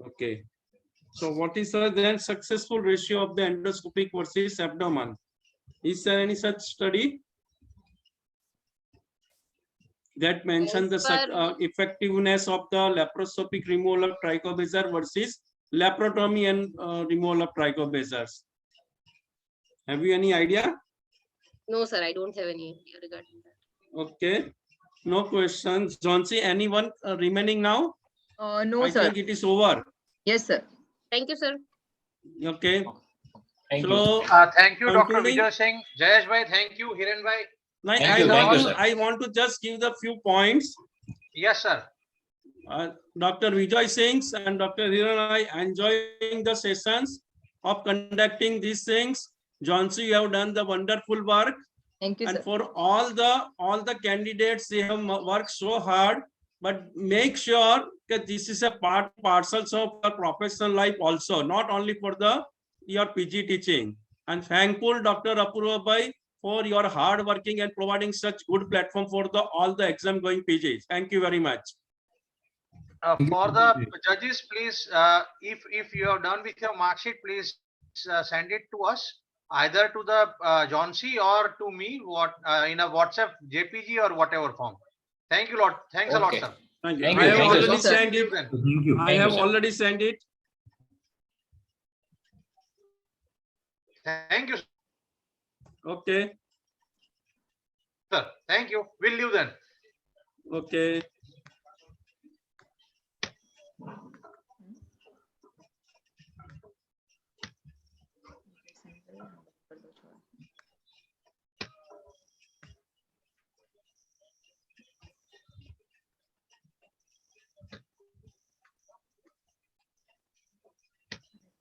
Okay. So what is the then successful ratio of the endoscopic versus abdomen? Is there any such study that mentions the effectiveness of the laparoscopic removal of trichobasal versus laparotomy and removal of trichobasals? Have you any idea? No, sir. I don't have any idea regarding that. Okay. No questions. Johnsy, anyone remaining now? No, I sir. think it is over. Yes, sir. Thank you, sir. Okay. Thank So, Thank you, Dr. concluding- Vijay Singh. Jayesh bhai, thank you. Hiren bhai. I want to just give the few points. Yes, sir. Dr. Vijay Singh and Dr. Hiran I enjoying the sessions of conducting these things. Johnsy, you have done the wonderful work. Thank you, And sir. for all the candidates, they have worked so hard. But make sure that this is a parcels of your professional life also, not only for your PG teaching. And thankful Dr. Apurva Bhai for your hard working and providing such good platform for all the exam going PGs. Thank you very much. For the judges, please, if you have done with your mark sheet, please send it to us, either to the Johnsy or to me, in a WhatsApp, JPG or whatever form. Thank you, Lord. Thanks a lot, sir. Thank you. Thank I you. have Thank you, already sir. sent it. Thank you. I have already sent it. Thank you, Okay. sir. Thank you. We'll leave then. Okay.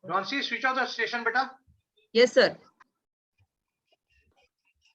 Johnsy, switch off the station, beta. Yes, sir.